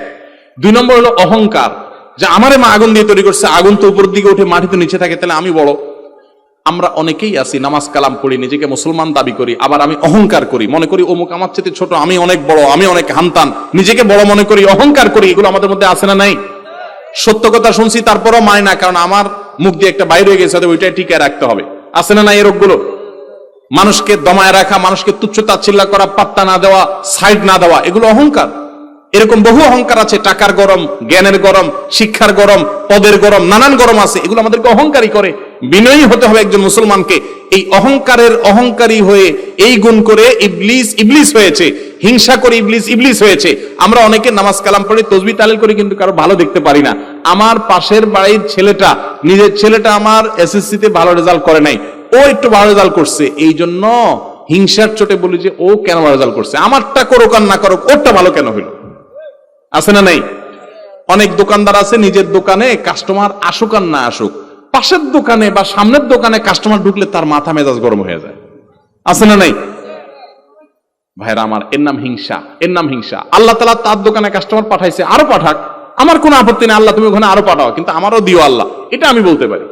2 নম্বর হলো অহংকার, যে আমারে মা আগুন দিয়ে তৈরি করছে, আগুন তো উপর দিকে উঠে মাটি তো নিচে থাকে, তাহলে আমি বড়। আমরা অনেকেই আছি, নামাজ কালাম পড়ি, নিজেকে মুসলমান দাবি করি, আবার আমি অহংকার করি, মনে করি অমুক আমার চেয়ে ছোট, আমি অনেক বড়, আমি অনেক হান্তান, নিজেকে বড় মনে করি, অহংকার করি। এগুলো আমাদের মধ্যে আছে না নাই? সত্য কথা শুনছি তারপরও মানে না, কারণ আমার মুখ দিয়ে একটা বাইরে হয়ে গেছে, ওইটাই টিকে রাখতে হবে। আছে না নাই এই রোগগুলো? মানুষকে দমায় রাখা, মানুষকে তুচ্ছ তাচ্ছিল্য করা, পাত্তা না দেওয়া, সাইড না দেওয়া, এগুলো অহংকার। এরকম বহু অহংকার আছে, টাকার গরম, জ্ঞানের গরম, শিক্ষার গরম, পদের গরম, নানান গরম আছে। এগুলো আমাদেরকে অহংকারী করে। বিনয়ী হতে হবে একজন মুসলমানকে। এই অহংকারী হয়ে এই গুণ করে ইবলিস হয়েছে, হিংসা করে ইবলিস হয়েছে। আমরা অনেকে নামাজ কালাম পড়ি, তাসবিহ তাহলিল করি, কিন্তু কারো ভালো দেখতে পারি না। আমার পাশের বাড়ির ছেলেটা, নিজের ছেলেটা আমার এসএসসিতে ভালো রেজাল্ট করে নাই, ও একটু ভালো রেজাল্ট করছে, এই জন্য হিংসার চোটে বলি যে ও কেন ভালো রেজাল্ট করছে, আমারটা করুক আর না করুক, ওরটা ভালো কেন হইল? আছে না নাই? অনেক দোকানদার আছে, নিজের দোকানে কাস্টমার আসুক আর না আসুক, পাশের দোকানে বা সামনের দোকানে কাস্টমার ঢুকলে তার মাথা মেজাজ গরম হয়ে যায়। আছে না নাই? ভাইরা আমার, এর নাম হিংসা, এর নাম হিংসা। আল্লাহ তাআলা তার দোকানে কাস্টমার পাঠাইছে, আরো পাঠাক, আমার কোনো আপত্তি নেই, আল্লাহ তুমি ওখানে আরো পাঠাও, কিন্তু আমারও দিও আল্লাহ, এটা আমি বলতে পারি।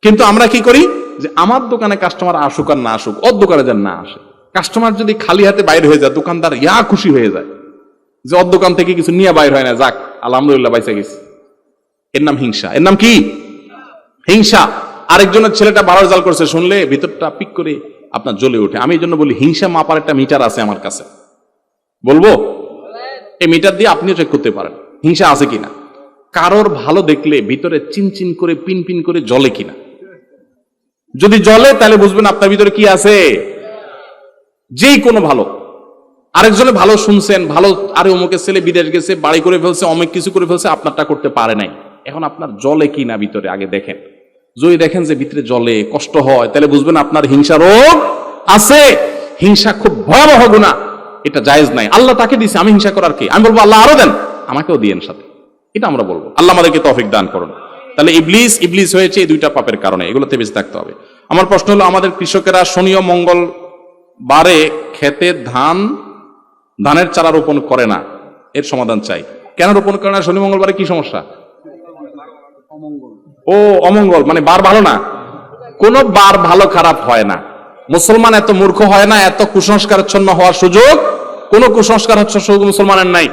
কিন্তু আমরা কি করি, যে আমার দোকানে কাস্টমার আসুক আর না আসুক, ওর দোকানে যেন না আসে। কাস্টমার যদি খালি হাতে বাইরে হয়ে যায়, দোকানদার খুশি হয়ে যায় যে ওর দোকান থেকে কিছু নিয়ে বাইর হয় না, যাক আলহামদুলিল্লাহ বাইসে গেছে। এর নাম হিংসা। এর নাম কি? হিংসা। আরেকজনের ছেলেটা ভালো রেজাল্ট করছে শুনলে ভিতরটা পিক করে আপনার জ্বলে ওঠে। আমি এই জন্য বলি, হিংসা মাপার একটা মিটার আছে আমার কাছে। বলবো? এই মিটার দিয়ে আপনিও চেক করতে পারেন হিংসা আছে কিনা। কারোর ভালো দেখলে ভিতরে চিনচিন করে পিন পিন করে জ্বলে কিনা। যদি জ্বলে তাহলে বুঝবেন আপনার ভিতরে কি আছে। যেই কোনো ভালো, আরেকজনে ভালো শুনছেন, ভালো আরে অমুকের ছেলে বিদেশ গেছে, বাড়ি করে ফেলছে, অনেক কিছু করে ফেলছে, আপনারটা করতে পারে নাই। এখন আপনার জ্বলে কিনা ভিতরে আগে দেখেন। যদি দেখেন যে ভিতরে জ্বলে, কষ্ট হয়, তাহলে বুঝবেন আপনার হিংসা রোগ আছে। হিংসা খুব ভয়াবহ গুনাহ, এটা জায়েজ নাই। আল্লাহ তাকে দিয়েছে, আমি হিংসা করার কি? আমি বলবো আল্লাহ আরো দেন, আমাকেও দিয়েন সাথে, এটা আমরা বলবো। আল্লাহ আমাদেরকে তৌফিক দান করুন। তাহলে ইবলিস হয়েছে এই দুইটা পাপের কারণে, এগুলোতে বেঁচে থাকতে হবে। আমার প্রশ্ন হলো, আমাদের কৃষকেরা শনি ও মঙ্গল বারে খেতে ধানের চারা রোপণ করে না, এর সমাধান চাই। কেন রোপণ করে না? শনি মঙ্গলবারে কি সমস্যা? ও অমঙ্গল, মানে বার ভালো না। কোন বার ভালো খারাপ হয় না। মুসলমান এত মূর্খ হয় না, এত কুসংস্কারাচ্ছন্ন হওয়ার সুযোগ, কোন কুসংস্কার হচ্ছে মুসলমানের নাই।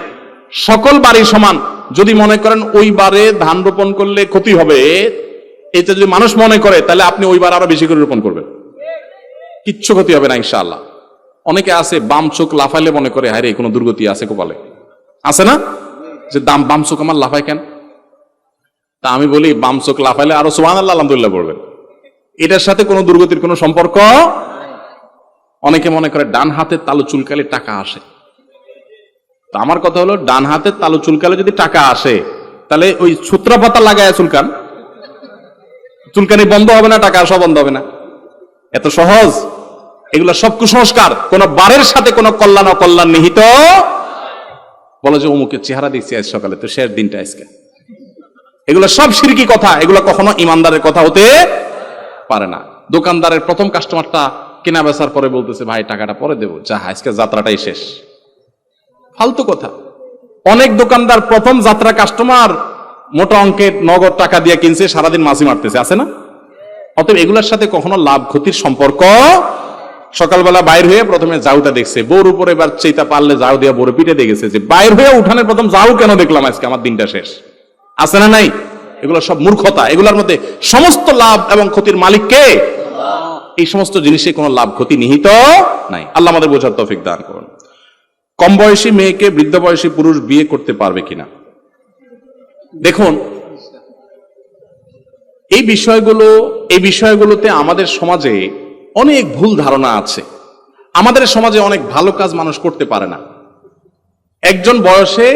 সকল বারই সমান। যদি মনে করেন ওই বারে ধান রোপণ করলে ক্ষতি হবে, এটা যদি মানুষ মনে করে, তাহলে আপনি ওই বার আরো বেশি করে রোপণ করবেন, কিচ্ছু ক্ষতি হবে না ইনশাআল্লাহ। অনেকে আছে বাম চোখ লাফাইলে মনে করে হায় রে কোনো দুর্গতি আছে কপালে, আছে না? যে বাম চোখ আমার লাফায় কেন? তা আমি বলি বাম চোখ লাফাইলে আরো সুবহানাল্লাহ আলহামদুলিল্লাহ বলবেন, এটার সাথে কোনো দুর্গতির কোনো সম্পর্ক। অনেকে মনে করে ডান হাতের তালু চুলকালে টাকা আসে। তো আমার কথা হলো, ডান হাতের তালু চুলকালে যদি টাকা আসে, তাহলে ওই সূত্রা পাতা লাগায় চুলকানি বন্ধ হবে না, টাকা আসা বন্ধ হবে না। এত সহজ? এগুলো সব কুসংস্কার, কোন বারের সাথে কোন কল্যাণ অকল্যাণ নিহিত। বলো যে অমুকের চেহারা দেখছি আজ সকালে, তো শেষ দিনটা আজকে। এগুলো সব শিরকি কথা, এগুলো কখনো ইমানদারের কথা হতে পারে না। দোকানদারের প্রথম কাস্টমারটা কেনা বেচার পরে বলতেছে ভাই টাকাটা পরে দেবো, যা আজকে যাত্রাটাই শেষ। ফালতু কথা। অনেক দোকানদার প্রথম যাত্রা কাস্টমার মোটা অঙ্কের নগদ টাকা দিয়ে কিনছে, সারাদিন মাছি মারতেছে, আছে না? অতএব এগুলোর সাথে কখনো লাভ ক্ষতির সম্পর্ক। সকালবেলা বাইর হয়ে প্রথমে জাউটা দেখছে, বউর উপরে এবার চেতা পারলে জাউ দিয়া বড় পিঠে দেখেছে যে বাইর হয়ে উঠানের প্রথম জাউ কেন দেখলাম আজকে, আমার দিনটা শেষ, আছে না নাই? এগুলো সব মূর্খতা। এগুলোর মধ্যে সমস্ত লাভ এবং ক্ষতির মালিক কে? এই সমস্ত জিনিসে কোনো লাভ ক্ষতি নিহিত নাই। আল্লাহ আমাদের বোঝার তৌফিক দান করুন। কম বয়সী মেয়েকে বৃদ্ধ বয়সী পুরুষ বিয়ে করতে পারবে কিনা? দেখুন, এই বিষয়গুলোতে আমাদের সমাজে অনেক ভুল ধারণা আছে। আমাদের সমাজে অনেক ভালো কাজ মানুষ করতে পারে না। একজন বয়সে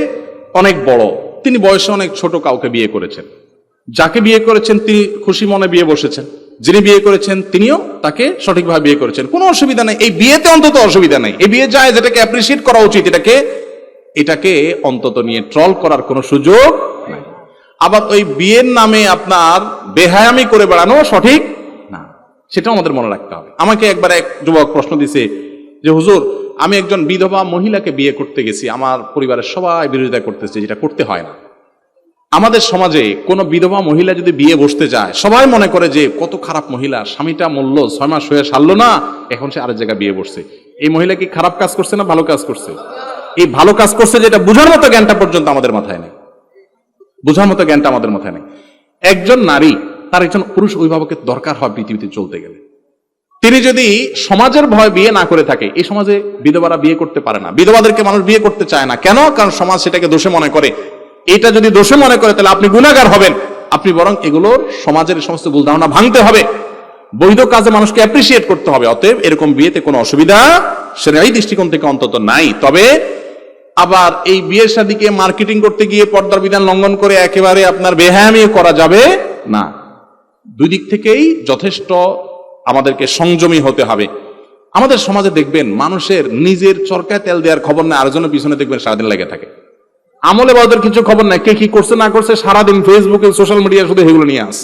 অনেক বড়, তিনি বয়সে অনেক ছোট কাউকে বিয়ে করেছেন। যাকে বিয়ে করেছেন তিনি খুশি মনে বিয়ে বসেছেন, যিনি বিয়ে করেছেন তিনিও তাকে সঠিকভাবে বিয়ে করেছেন, কোনো অসুবিধা নেই। এই বিয়েতে অন্তত অসুবিধা নেই, এই বিয়ে যায়, যেটাকে অ্যাপ্রিসিয়েট করা উচিত। এটাকে অন্তত নিয়ে ট্রল করার কোনো সুযোগ নাই। আবার ওই বিয়ের নামে আপনার বেহায়ামি করে বেড়ানো সঠিক না, সেটাও আমাদের মনে রাখতে হবে। আমাকে একবার এক যুবক প্রশ্ন দিছে যে হুজুর, আমি একজন বিধবা মহিলাকে বিয়ে করতে গেছি, আমার পরিবারের সবাই বিরোধিতা করতেছে, যেটা করতে হয় না। আমাদের সমাজে কোনো বিধবা মহিলা যদি বিয়ে বসতে যায়, সবাই মনে করে যে কত খারাপ মহিলা, স্বামীটা মরল, 6 মাস হয়ে সারলো না, এখন সে আরেক জায়গায় বিয়ে বসছে। এই মহিলা কি খারাপ কাজ করছে না ভালো কাজ করছে? এই ভালো কাজ করছে, যেটা বুঝার মতো জ্ঞানটা পর্যন্ত আমাদের মাথায় নেই, বুঝার মতো জ্ঞানটা আমাদের মাথায় নেই। একজন নারী, তার একজন পুরুষ অভিভাবকের দরকার হয় পৃথিবীতে চলতে গেলে। তিনি যদি সমাজের ভয় বিয়ে না করে থাকে, এই সমাজে বিধবারা বিয়ে করতে পারে না, বিধবাদেরকে মানুষ বিয়ে করতে চায় না। কেন? কারণ সমাজ সেটাকে দোষে মনে করে। এটা যদি দোষে মনে করে, তাহলে আপনি গুনাহগার হবেন। আপনি বরং এগুলোর সমাজের সমস্ত ভুল ধারণা ভাঙতে হবে, বৈধ কাজে মানুষকে অ্যাপ্রিসিয়েট করতে হবে। অতএব এরকম বিয়েতে কোনো অসুবিধা শরীয়ী দৃষ্টিকোণ থেকে অন্তত নাই। তবে আবার এই বিয়ের শাদীকে মার্কেটিং করতে গিয়ে পর্দার বিধান লঙ্ঘন করে একেবারে আপনার বেহায়ামি করা যাবে না। দুই দিক থেকেই যথেষ্ট আমাদেরকে সংযমী হতে হবে। আমাদের সমাজে দেখবেন মানুষের নিজের চরকায় তেল দেওয়ার খবর নেই, আরেকজনের পিছনে দেখবেন সারাদিন লেগে থাকে। আমলে বাদের কিছু খবর নাই, কে কি করছে না করছে, সারাদিন ফেসবুকে সোশ্যাল মিডিয়া শুধু এগুলো নিয়ে আস।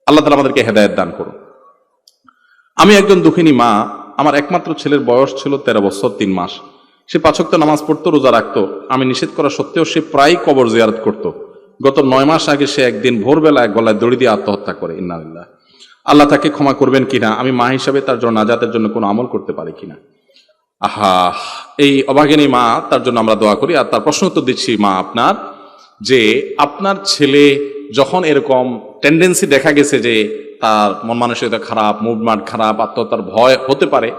আল্লাহ তাআলা আমাদেরকে হেদায়েত দান করুন। আমি একজন দুঃখিনী মা, আমার একমাত্র ছেলের বয়স ছিল 13 বছর 3 মাস। সে 5 ওয়াক্ত নামাজ পড়তো, রোজা রাখতো। আমি নিষেধ করা সত্ত্বেও সে প্রায় কবর জিয়ারত করত। গত 9 মাস আগে সে একদিন ভোরবেলায় গলায় দড়ি দিয়ে আত্মহত্যা করে। ইন্না লিল্লাহ। আল্লাহ তাকে ক্ষমা করবেন কিনা, আমি মা হিসাবে তার জন্য নাজাতের জন্য কোনো আমল করতে পারি কিনা। আহা, এই অভাগিনী মা, তার জন্য আমরা দোয়া করি। আর তার প্রশ্ন উত্তর দিচ্ছি মা আপনার, যে আপনার ছেলে যখন এরকম টেন্ডেন্সি দেখা গেছে যে তার মন মানসিকতা খারাপ, মুভমেন্ট খারাপ, আত্মহত্যার ভয় হতে পারে,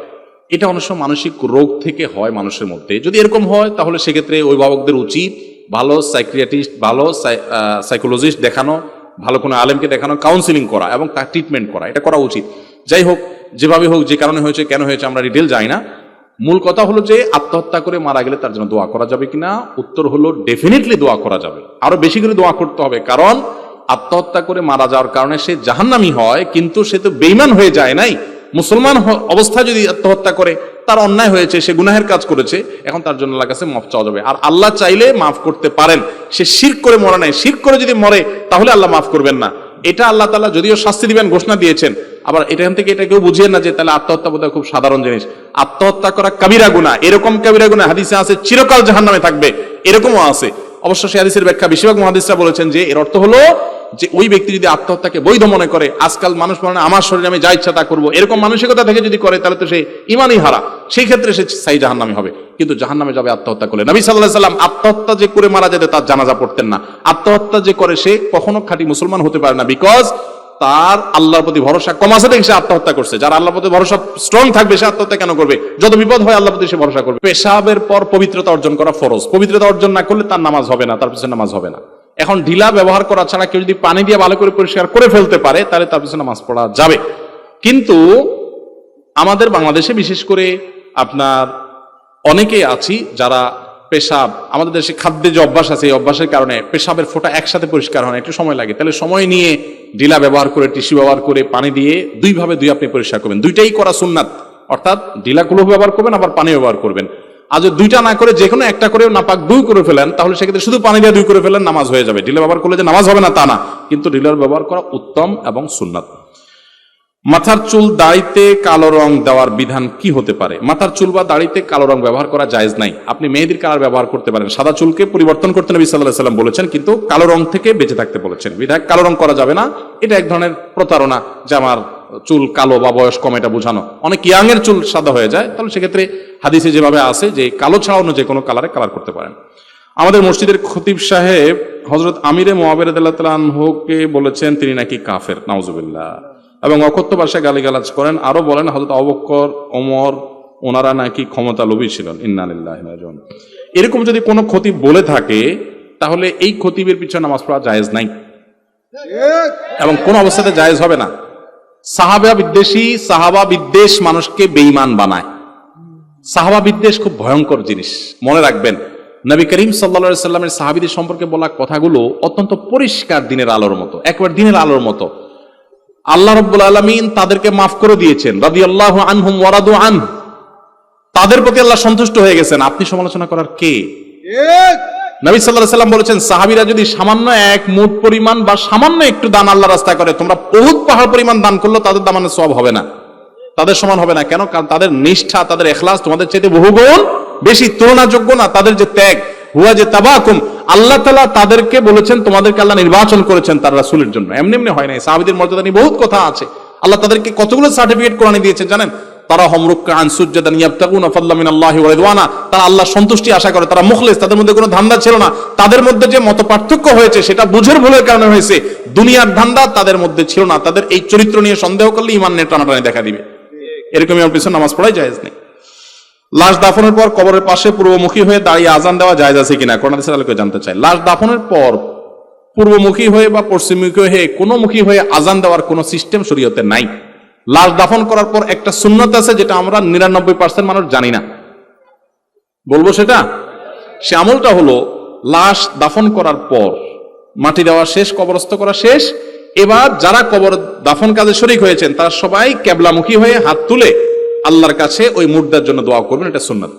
এটা অনেক সময় মানসিক রোগ থেকে হয় মানুষের মধ্যে। যদি এরকম হয় তাহলে সেক্ষেত্রে অভিভাবকদের উচিত ভালো সাইকিয়াট্রিস্ট, ভালো সাইকোলজিস্ট দেখানো, ভালো কোনো আলেমকে দেখানো, কাউন্সিলিং করা এবং তার ট্রিটমেন্ট করা, এটা করা উচিত। যাই হোক, যেভাবে হোক, যে কারণে হয়েছে, কেন হয়েছে, আমরা ডিটেল যাই না। মূল কথা হলো যে আত্মহত্যা করে মারা গেলে তার জন্য দোয়া করা যাবে কিনা? উত্তর হলো ডেফিনেটলি দোয়া করা যাবে, আরো বেশি করে দোয়া করতে হবে। কারণ আত্মহত্যা করে মারা যাওয়ার কারণে সে জাহান্নামী হয়, কিন্তু সে তো বেঈমান হয়ে যায় নাই। মুসলমান অবস্থায় যদি আত্মহত্যা করে, তার অন্যায় হয়েছে, সে গুনাহের কাজ করেছে, এখন তার জন্য আল্লাহর কাছে মাফ চাওয়া যাবে। আর আল্লাহ চাইলে মাফ করতে পারেন। সে শিরক করে মরে নাই, শিরক করে যদি মরে তাহলে আল্লাহ মাফ করবেন না। এটা আল্লাহ তাআলা যদিও শাস্তি দিবেন ঘোষণা দিয়েছেন। আবার এখান থেকে এটা কেউ বুঝিয়ে না যে তাহলে আত্মহত্যা বোধহয় খুব সাধারণ জিনিস। আত্মহত্যা করা কাবিরা গুনাহ, এরকম কাবিরা গুনাহ হাদিসে আছে চিরকাল জাহান্নামে থাকবে, এরকমও আছে। অবশ্য সেই হাদিসের ব্যাখ্যা বেশিরভাগ মুহাদ্দিসরা বলেছেন যে এর অর্থ হলো যে ওই ব্যক্তি যদি আত্মহত্যাকে বৈধ মনে করে, আজকাল মানুষ মনে আমার শরীরে আমি যা ইচ্ছা তা করবো, এরকম মানসিকতা থেকে যদি করে, তাহলে তো সে ইমানই হারা, সেই ক্ষেত্রে সে সাই জাহান্নামী হবে। কিন্তু জাহান্নামে যাবে আত্মহত্যা করলে। নবী সাল্লাল্লাহু আলাইহি সাল্লাম আত্মহত্যা যে করে মারা যেত তার জানাজা পড়তেন না। আত্মহত্যা যে করে সে কখনো খাঁটি মুসলমান হতে পারে না, বিকজ তার আল্লাহর প্রতি ভরসা কম আছে দেখে সে আত্মহত্যা করছে। যার আল্লাহর প্রতি ভরসা স্ট্রং থাকবে সে আত্মহত্যা কেন করবে? যত বিপদ হয় আল্লাহর প্রতি সে ভরসা করবে। পেশাবের পর পবিত্রতা অর্জন করা ফরজ। পবিত্রতা অর্জন না করলে তার নামাজ হবে না, তার পিছনে নামাজ হবে না। এখন ঢিলা ব্যবহার করা ছাড়া কেউ যদি পানি দিয়ে ভালো করে পরিষ্কার করে ফেলতে পারে, তাহলে তার পিছনে নামাজ পড়া যাবে। কিন্তু আমাদের বাংলাদেশে বিশেষ করে আপনার অনেকেই আছি যারা পেশাব, আমাদের দেশে খাদ্যে যে অভ্যাস আছে, এই অভ্যাসের কারণে পেশাবের ফোঁটা একসাথে পরিষ্কার হয় না, একটু সময় লাগে। তাহলে সময় নিয়ে ঢিলা ব্যবহার করে, টিস্যু ব্যবহার করে, পানি দিয়ে দুইভাবে আপনি পরিষ্কার করবেন। দুইটাই করা সুন্নাত, অর্থাৎ ঢিলা কুলো ব্যবহার করবেন, আবার পানি ব্যবহার করবেন। আর যদি দুইটা না করে যে কোনো একটা করে নাপাক দুই করে ফেলেন, তাহলে সেক্ষেত্রে শুধু পানি দিয়ে দুই করে ফেলেন, নামাজ হয়ে যাবে। ঢিলা ব্যবহার করলে যে নামাজ হবে না তা না, কিন্তু ঢিলার ব্যবহার করা উত্তম এবং সুন্নাত। মাথার চুল দাড়িতে কালো রং দেওয়ার বিধান কি হতে পারে? মাথার চুল বা দাড়িতে কালো রং ব্যবহার করা জায়েজ নাই। আপনি মেহেদির কালার ব্যবহার করতে পারেন, সাদা চুলকে পরিবর্তন করতে নবী সাল্লাল্লাহু আলাইহি ওয়াসাল্লাম বলেছেন, কিন্তু কালো রং থেকে বেঁচে থাকতে বলেছেন। বিধায় কালো রং করা যাবে না। এটা এক ধরনের প্রতারণা, যে আমার চুল কালো বা বয়স কম, এটা বোঝানো। অনেক ইয়াং এর চুল সাদা হয়ে যায়, তাহলে সেক্ষেত্রে হাদিসে যেভাবে আছে যে কালো ছাড়া অন্য যে কোনো কালারে কালার করতে পারেন। আমাদের মসজিদের খতিব সাহেব হযরত আমিরে মুআবিয়া রাদিয়াল্লাহু তাআলা আনহুকে বলেছেন তিনি নাকি কাফের, নাউজুবিল্লাহ, এবং অকথ্য ভাষায় গালিগালাজ করেন। আরো বলেন হযরত আবু বকর, ওমর ওনারা নাকি ক্ষমতা লোভী ছিলেন। ইন্না লিল্লাহি ওয়া ইন্না ইলাইহি রাজিউন। এরকম যদি কোনো খতিব বলে থাকে, তাহলে এই খতিবের পিছনে নামাজ পড়া জায়েজ নাই এবং কোন অবস্থাতে জায়েজ হবে না। সাহাবা বিদ্বেষ মানুষকে বেঈমান বানায়। সাহাবা বিদ্বেষ খুব ভয়ঙ্কর জিনিস, মনে রাখবেন। নবী করিম সাল্লাল্লাহু আলাইহি সাল্লামের সাহাবীদের সম্পর্কে বলা কথাগুলো অত্যন্ত পরিষ্কার দিনের আলোর মতো, একবার দিনের আলোর মতো। আল্লাহ রাব্বুল আলামিন তাদেরকে মাফ করে দিয়েছেন, রাদিয়াল্লাহু আনহুম ওয়া রাদু আন, তাদের প্রতি আল্লাহ সন্তুষ্ট হয়ে গেছেন। আপনি সমালোচনা করার কে? নবী সাল্লাল্লাহু আলাইহি সাল্লাম বলেছেন, সাহাবীরা যদি সামান্য এক মুঠ পরিমাণ বা সামান্য একটু দান আল্লাহর রাস্তায় করে, তোমরা বহুত পাহাড় পরিমাণ দান করলেও তাদের দামানের সওয়াব হবে না, তাদের সমান হবে না। কেন? কারণ তাদের নিষ্ঠা, তাদের ইখলাস তোমাদের চাইতে বহুগুণ বেশি, তুলনাযোগ্য না। তাদের যে ত্যাগ, হুয়া যে তাবাকুম, আল্লাহ তাআলা তাদেরকে বলেছেন তোমাদেরকে আল্লাহ নির্বাচন করেছেন তার রাসূলের জন্য, এমনি এমনি হয় নাই। সাহাবীদের মর্যাদা নিয়ে বহুত কথা আছে। আল্লাহ তাদেরকে কতগুলো সার্টিফিকেট কোরআনে দিয়েছেন জানেন? তারা রুকআন সুজদান ইয়াবতাগুনা ফাদলা মিনাল্লাহি ওয়া রিদওয়ানা, তারা আল্লাহর সন্তুষ্টি আশা করে, তারা মুখলিস, তাদের মধ্যে কোনো ধান্দা ছিল না। তাদের মধ্যে যে মত পার্থক্য হয়েছে সেটা বুঝের ভুলের কারণে হয়েছে, দুনিয়ার ধান্দা তাদের মধ্যে ছিল না। তাদের এই চরিত্র নিয়ে সন্দেহ করলে ঈমান নিয়ে টানাটানি দেখা দিবে। এরকমই আমার পিছনে নামাজ পড়াই জায়েজ নেই। লাশ দাফনের পর কবরের পাশে পূর্বমুখী হয়ে দাঁড়িয়ে আজান দেওয়া জায়েজ আছে কিনা, কোরআন হাদিসের আলোকে জানতে চাই। লাশ দাফনের পর পূর্বমুখী হয়ে বা পশ্চিমমুখী হয়ে কোনো মুখী হয়ে আজান দেওয়ার কোনো সিস্টেম শরীয়তে নাই। লাশ দাফন করার পর একটা সুন্নত আছে যেটা আমরা 99% মানুষ জানি না, বলবো সেটা। সে আমলটা হলো, লাশ দাফন করার পর মাটি দেওয়া শেষ, কবরস্থ করা শেষ, এবার যারা কবর দাফন কাজে শরীক হয়েছেন তারা সবাই কেবলামুখী হয়ে হাত তুলে আল্লাহর কাছে ওই মুর্দার জন্য দোয়া করবেন, এটা সুন্নাত।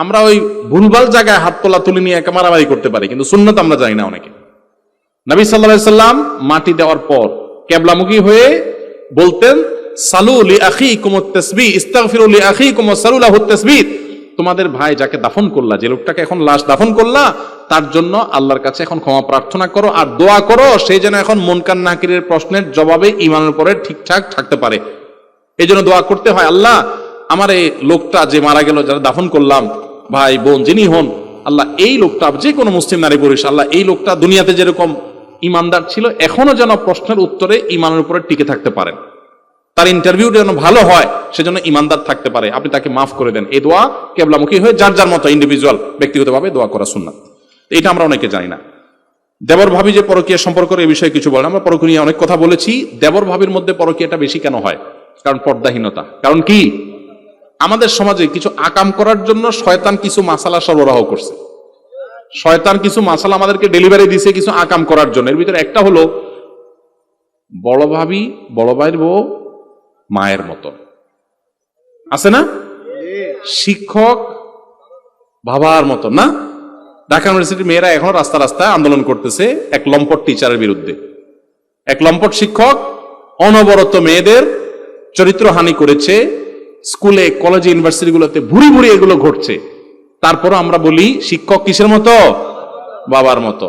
আমরা ওই ভুলভাল জায়গায় হাত তোলা তুলি নিয়ে একা মারামারি করতে পারি, কিন্তু সুন্নাত আমরা জানি না অনেকে। নবী সাল্লাল্লাহু আলাইহি সাল্লাম মাটি দেওয়ার পর কেবলামুখী হয়ে বলতেন, সালু লি আখিকুমুত তাসবিহ, ইস্তাগফিরু লি আখিকুম ওয়া সালু লাহুত তাসবিহ। তোমাদের ভাই যাকে দাফন করলা, যে লোকটাকে এখন লাশ দাফন করলা, তার জন্য আল্লাহর কাছে এখন ক্ষমা প্রার্থনা করো আর দোয়া করো সেই যেন এখন মুনকার নাকিরের প্রশ্নের জবাবে ঈমানের উপরে ঠিকঠাক থাকতে পারে। এই জন্য দোয়া করতে হয়, আল্লাহ আমার এই লোকটা যে মারা গেল, যারা দাফন করলাম, ভাই বোন যিনি হন, আল্লাহ এই লোকটা, যে কোনো মুসলিম নারী পুরুষ, আল্লাহ এই লোকটা দুনিয়াতে যেরকম ইমানদার ছিল এখনো যেন প্রশ্নের উত্তরে ঈমানের উপরে টিকে থাকতে পারেন। তার ইন্টারভিউ যেন ভালো হয়, সেজন্য ইমানদার থাকতে পারে, আপনি তাকে মাফ করে দেন। এই দোয়া কেবলামুখী হয়ে যার যার মতো ইন্ডিভিজুয়াল ব্যক্তিগতভাবে দোয়া করা সুন্নাত। এটা আমরা অনেকে জানি না। দেবর ভাবি যে পরকীয়া সম্পর্ক এই বিষয়ে কিছু বলেন। আমরা পরকীয়া নিয়ে অনেক কথা বলেছি। দেবর ভাবির মধ্যে পরকীয়াটা বেশি কেন হয়? কারণ পর্দাহীনতা। কারণ কি? আমাদের সমাজে কিছু আকাম করার জন্য শয়তান কিছু মাসালা সরবরাহ করছে। শয়তান কিছু মাসালা আমাদেরকে ডেলিভারি দিছে কিছু আকাম করার জন্য। এর ভিতরে একটা হলো, বড় ভাবি বড় ভাইয়ের বউ মায়ের মতো, আছে না? শিক্ষক বাবার মতো না? ঢাকা ইউনিভার্সিটির মেয়েরা এখন রাস্তা রাস্তায় আন্দোলন করতেছে এক লম্পট টিচারের বিরুদ্ধে। এক লম্পট শিক্ষক অনবরত মেয়েদের চরিত্রহানি করেছে। স্কুলে, কলেজে, ইউনিভার্সিটিগুলোতে ভুরি ভুরি এগুলো ঘটছে। তারপরও আমরা বলি শিক্ষক কিসের মতো? বাবার মতো।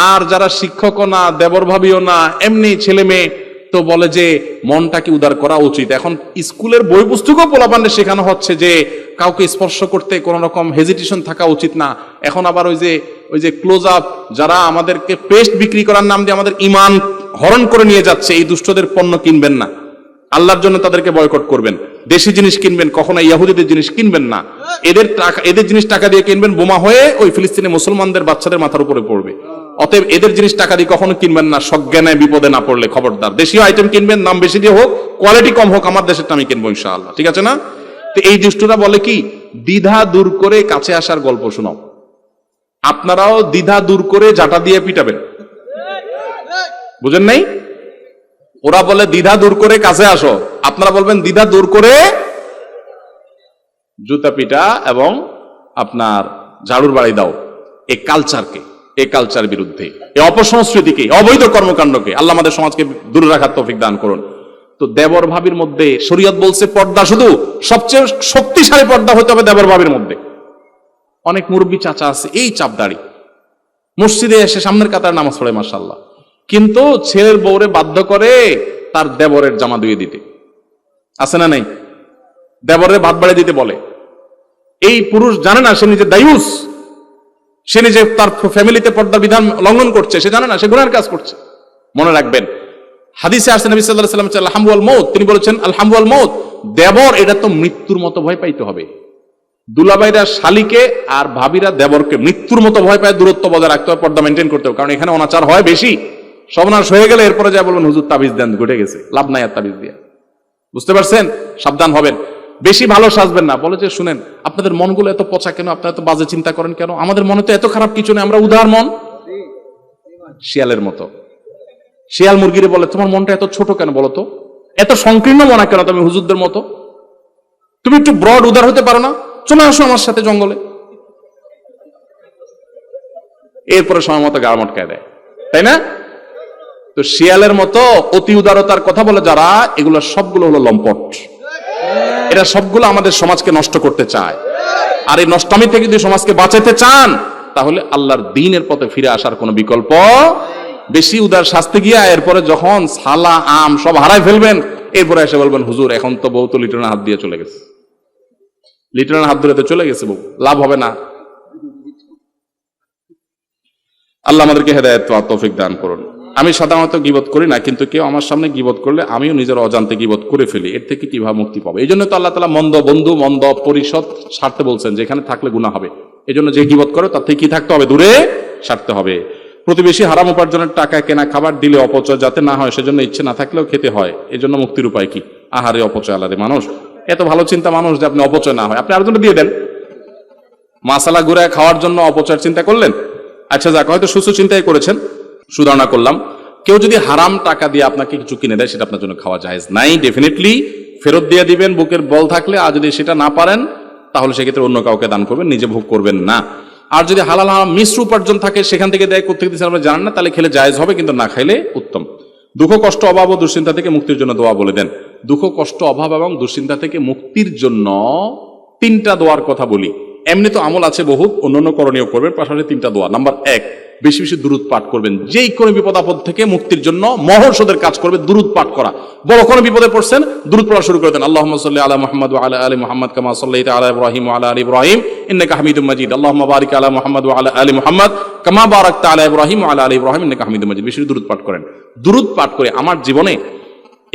আর যারা শিক্ষকও না, দেবর ভাবিও না, এমনি ছেলে মেয়ে, তো বলে যে মনটাকে উদার করা উচিত। এখন স্কুলের বই পুস্তকও পোলাপান্ডে শেখানো হচ্ছে যে কাউকে স্পর্শ করতে কোন রকম হেজিটেশন থাকা উচিত না। এখন আবার ওই যে ক্লোজ আপ, যারা আমাদেরকে পেস্ট বিক্রি করার নাম দিয়ে আমাদের ইমান হরণ করে নিয়ে যাচ্ছে, এই দুষ্টদের পণ্য কিনবেন না, আল্লাহর জন্য তাদেরকে বয়কট করবেন। দেশি জিনিস কিনবেন, কখনো ইয়াহুদীদের জিনিস কিনবেন না। এদের জিনিস টাকা দিয়ে কিনবেন, বোমা হয়ে ওই ফিলিস্তিনি মুসলমানদের বাচ্চাদের মাথার উপরে পড়বে। অতএব এদের জিনিস টাকা দিয়ে কখনো কিনবেন না, সজ্ঞানে বিপদে না পড়লে খবরদার। দেশীয় আইটেম কিনবেন, নাম বেশি দিয়ে হোক, কোয়ালিটি কম হোক, আমার দেশের আমি কিনবো ইনশাআল্লাহ। ঠিক আছে না? তো এই দুষ্টরা বলে কি, দ্বিধা দূর করে কাছে আসার গল্প শোনাও। আপনারাও দ্বিধা দূর করে জাটা দিয়ে পিটাবেন, বুঝেন নাই? ওরা বলে দ্বিধা দূর করে কাছে আসো, আপনারা বলবেন দ্বিধা দূর করে জুতা পিটা এবং আপনার ঝাড়ুর বাড়ি দাও। এই কালচারকে, এই কালচার বিরুদ্ধে, এই অপসংস্কৃতিকে, অবৈধ কর্মকাণ্ডকে আল্লাহ আমাদের সমাজকে দূরে রাখার তৌফিক দান করুন। তো দেবর ভাবির মধ্যে শরীয়ত বলছে পর্দা শুধু সবচেয়ে শক্তিশালী পর্দা হতে হবে দেবর ভাবির মধ্যে। অনেক মুরব্বী চাচা আছে এই চাপদাড়ি, মসজিদে এসে সামনের কাতার নামাজ পড়ে মাশাআল্লাহ, কিন্তু ছেলের বউরে বাধ্য করে তার দেবরের জামা ধুয়ে দিতে। আছে না নাই? দেবরের ভাত বাড়ি দিতে বলে। এই পুরুষ জানে না সে নিজে দায়ুস, সে নিজে তার ফ্যামিলিতে পর্দা বিধান লঙ্ঘন করছে, সে জানে না সে গুনার কাজ করছে। মনে রাখবেন, হাদিসে আসছে নবী সাল্লাল্লাহু আলাইহি ওয়াসাল্লাম আল হামু ওয়াল মউত, তিনি বলেছেন আল হামু ওয়াল মউত, দেবর এটা তো মৃত্যুর মতো ভয় পাইতে হবে। দুলাভাইরা শালিকে আর ভাবিরা দেবরকে মৃত্যুর মতো ভয় পায়, দূরত্ব বজায় রাখতে হবে, পর্দা মেনটেন করতে হবে। কারণ এখানে অনাচার হয় বেশি, সর্বনাশ হয়ে গেলে এরপরে যা বলবেন হুজুর তাবিজ দেন, ঘটে গেছে, লাভ নাই আর তাবিজ দিয়ে। বুঝতে পারছেন? সাবধান হবেন, বেশি ভালো সাজবেন না। বলে যে শুনেন, আপনাদের মনগুলো এত পচা কেন, আপনারা এত বাজে চিন্তা করেন কেন? আমাদের মনে তো এত খারাপ কিছু নেই, আমরা উদার মন। শিয়ালের মতো। শিয়াল মুরগিরে বলে তোমার মনটা এত ছোট কেন বলো তো, এত সংকীর্ণ মনা কেন তুমি হুজুরদের মতো? তুমি একটু ব্রড উদার হতে পারো না? চলে আসো আমার সাথে জঙ্গলে। এরপরে সময় মতো গা মটকায় দেয়, তাই না? তো শিয়ালের মতো অতি উদারতার কথা বলে যারা, এগুলো সবগুলো হলো লম্পট। এরা সবগুলো আমাদের সমাজকে নষ্ট করতে চায়। আর এই নষ্টমী থেকে যদি সমাজকে বাঁচাতে চান, তাহলে আল্লাহর দ্বীনের পথে ফিরে আসার কোনো বিকল্প। বেশি উদার শাস্তি গিয়া এরপরে যখন ছালা আম সব হারাই ফেলবেন, এরপরে এসে বলবেন হুজুর এখন তো বউ তো লিটনের হাত দিয়ে চলে গেছে, লিটনের হাত ধরে তো চলে গেছে বউ, লাভ হবে না। আল্লাহ আমাদেরকে হেদায়েত ও তৌফিক দান করুন। আমি সাধারণত গীবত করি না, কিন্তু কেউ আমার সামনে গীবত করলে আমিও নিজের অজান্তে গীবত করে ফেলি। এর থেকে কিভাবে মুক্তি পাবো? এই জন্য তো আল্লাহ তাআলা মন্দ বন্ধু, মন্দ পরিষদ ছাড়তে বলছেন, যেখানে থাকলে গুনাহ হবে। এই জন্য যে গীবত করে তার থেকে কি থাকতে হবে? দূরে সারতে হবে। প্রতিবেশী হারাম উপার্জনের টাকা কেনা খাবার দিলে অপচয় যাতে না হয়, সেজন্য ইচ্ছে না থাকলেও খেতে হয়। এই জন্য মুক্তির উপায় কি? আহারে অপচয় আলাদা মানুষ, এত ভালো চিন্তা মানুষ যে আপনি অপচয় না হয়, আপনি আরেকজনকে দিয়ে দেন। মাসালা ঘুরে খাওয়ার জন্য অপচয়ের চিন্তা করলেন? আচ্ছা যাক, হয়তো সুস্থ চিন্তাই করেছেন, সুধারণা করলাম। কেউ যদি হারাম টাকা দিয়ে আপনাকে কিছু কিনে দেয়, সেটা আপনার জন্য খাওয়া জায়েজ নাই। ডেফিনেটলি ফেরত দিয়ে দিবেন বুকের বল থাকলে। আর যদি সেটা না পারেন, তাহলে সেক্ষেত্রে অন্য কাউকে দান করবেন, নিজে ভোগ করবেন না। আর যদি হালাল হারাম মিশ্র উপার্জন থাকে, সেখান থেকে দেয়, কোথেকে দিচ্ছেন আপনি জানেন না, তাহলে খেলে জায়েজ হবে, কিন্তু না খাইলে উত্তম। দুঃখ কষ্ট অভাব ও দুশ্চিন্তা থেকে মুক্তির জন্য দোয়া বলে দেন। দুঃখ কষ্ট অভাব এবং দুশ্চিন্তা থেকে মুক্তির জন্য 3টা দোয়ার কথা বলি। এমনি তো আমল আছে বহুত, অন্যান্য করণীয় করবেন, পাশাপাশি 3টা দোয়া। নাম্বার 1, বেশি বেশি দুরূদ পাঠ করবেন। যেই কোনো বিপদ আপদ থেকে মুক্তির জন্য মহৌষধের কাজ করবে দুরূদ পাঠ করা। বড় কোনো বিপদে পড়ছেন, দুরূদ পড়া শুরু করে দেন। আল্লাহুম্মা সাল্লি আলা মুহাম্মাদ ওয়া আলা আলি মুহাম্মাদ কামা সাল্লাইতা আলা ইব্রাহিম ওয়া আলা আলি ইব্রাহিম ইন্নাকা হামিদুম মাজিদ। আল্লাহুম্মা বারিক আলা মুহাম্মাদ ওয়া আলা আলি মুহাম্মাদ কামা বারাকতা আলা ইব্রাহিম ওয়া আলা আলি ইব্রাহিম ইন্নাকা হামিদুম মাজিদ। বেশি দুরূদ পাঠ করেন। দুরূদ পাঠ করে আমার জীবনে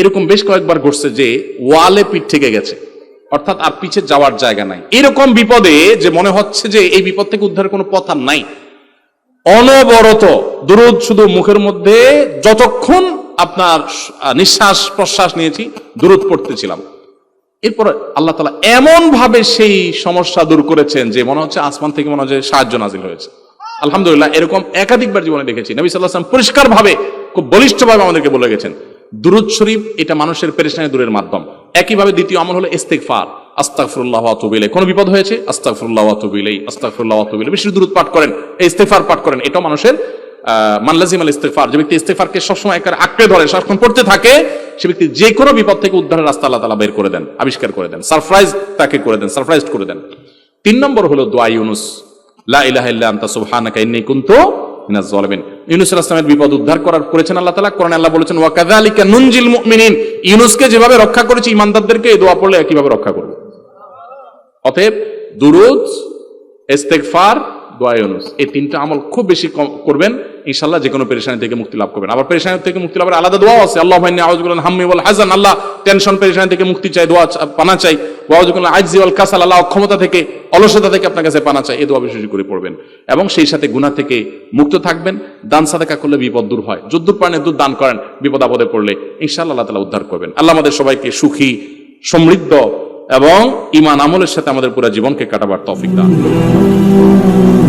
এরকম বেশ কয়েকবার ঘটছে যে ওয়ালে পিঠ থেকে গেছে, অর্থাৎ আর পিছে যাওয়ার জায়গা নাই। এরকম বিপদে যে মনে হচ্ছে যে এই বিপদ থেকে উদ্ধারের কোনো পথ আর নাই, অনবরত দুরূদ শুধু মুখের মধ্যে, যতক্ষণ আপনার নিঃশ্বাস প্রশ্বাস নিয়েছি দুরূদ পড়তেছিলাম। এরপর আল্লাহ তাআলা এমন ভাবে সেই সমস্যা দূর করেছেন যে মনে হচ্ছে আসমান থেকে মনে হচ্ছে সাহায্য নাজিল হয়েছে। আলহামদুলিল্লাহ, এরকম একাধিকবার জীবনে দেখেছি। নবী সাল্লাল্লাহু আলাইহি ওয়াসাল্লাম পরিষ্কার ভাবে, খুব বলিষ্ঠভাবে আমাদেরকে বলে গেছেন দুরূদ শরীফ এটা মানুষের পেরেশানি দূরের মাধ্যম। একইভাবে দ্বিতীয় আমল হলো ইস্তিগফার, আস্তাগফিরুল্লাহ ওয়া আতুবু ইলাইহি। কোন বিপদ হয়েছে, আস্তাগফিরুল্লাহ ওয়া আতুবু ইলাইহি, আস্তাগফিরুল্লাহ ওয়া আতুবু ইলাইহি। বেশি দুরূদ পাঠ করেন, এই ইস্তিগফার পাঠ করেন, এটাও মানুষের মান লাজিমাল ইস্তিগফার, যে ব্যক্তি ইস্তিগফারকে সবসময় একারে আঁকড়ে ধরে সারাক্ষণ পড়তে থাকে, সে ব্যক্তি যে কোনো বিপদ থেকে উদ্ধারের রাস্তা আল্লাহ তাআলা বের করে দেন, আবিষ্কার করে দেন, সারপ্রাইজ তাকে করে দেন, সারপ্রাইজড করে দেন। 3 নম্বর হলো দোয়া ইউনুস, লা ইলাহা ইল্লা আনতা সুবহানাকা ইন্নী কুনতু মিনাজ জালিমিন। ইউনুস আলাইহিস সালামের বিপদ উদ্ধার করেছেন আল্লাহ তাআলা। কোরআনে আল্লাহ বলেছেন ওয়া কাযালিকা নুনজিল মুমিনিন, ইউনুসকে যেভাবে রক্ষা করেছি ঈমানদারদেরকে এই দোয়া পড়লে কিভাবে রক্ষা করব। অতএব দুরূদ, ইস্তিগফার, দোয়া ইউনুস, এই 3টা আমল খুব বেশি করবেন, ইনশাআল্লাহ যে কোনো পেরেশানি থেকে মুক্তি লাভ করবেন। আবার পেরেশানি থেকে মুক্তি লাভের আলাদা দোয়া আছে, আল্লাহুম্মা ইন্নী আউযু বিকা মিনাল হাম্মি ওয়াল হাযান, আল্লাহ টেনশন পেরেশানি থেকে মুক্তি চাই, দোয়া পানা চাই। ওয়া আউযু বিকা মিনাল আজজি ওয়াল কাসাল, আল্লাহ অক্ষমতা থেকে, অলসতা থেকে আপনার কাছে পানা চাই, এই দোয়া বেশি করে পড়বেন। এবং সেই সাথে গুনাহ থেকে মুক্ত থাকবেন। দান সাদাকা করলে বিপদ দূর হয়, যদ্দূর পারেন এতদূর দান করেন, বিপদ আপদে পড়লে ইনশাআল্লাহ আল্লাহ তাআলা উদ্ধার করবেন। আল্লাহ আমাদের সবাইকে সুখী, সমৃদ্ধ এবং ঈমান আমলের সাথে আমাদের পুরো জীবনকে কাটাবার তৌফিক দান করুন।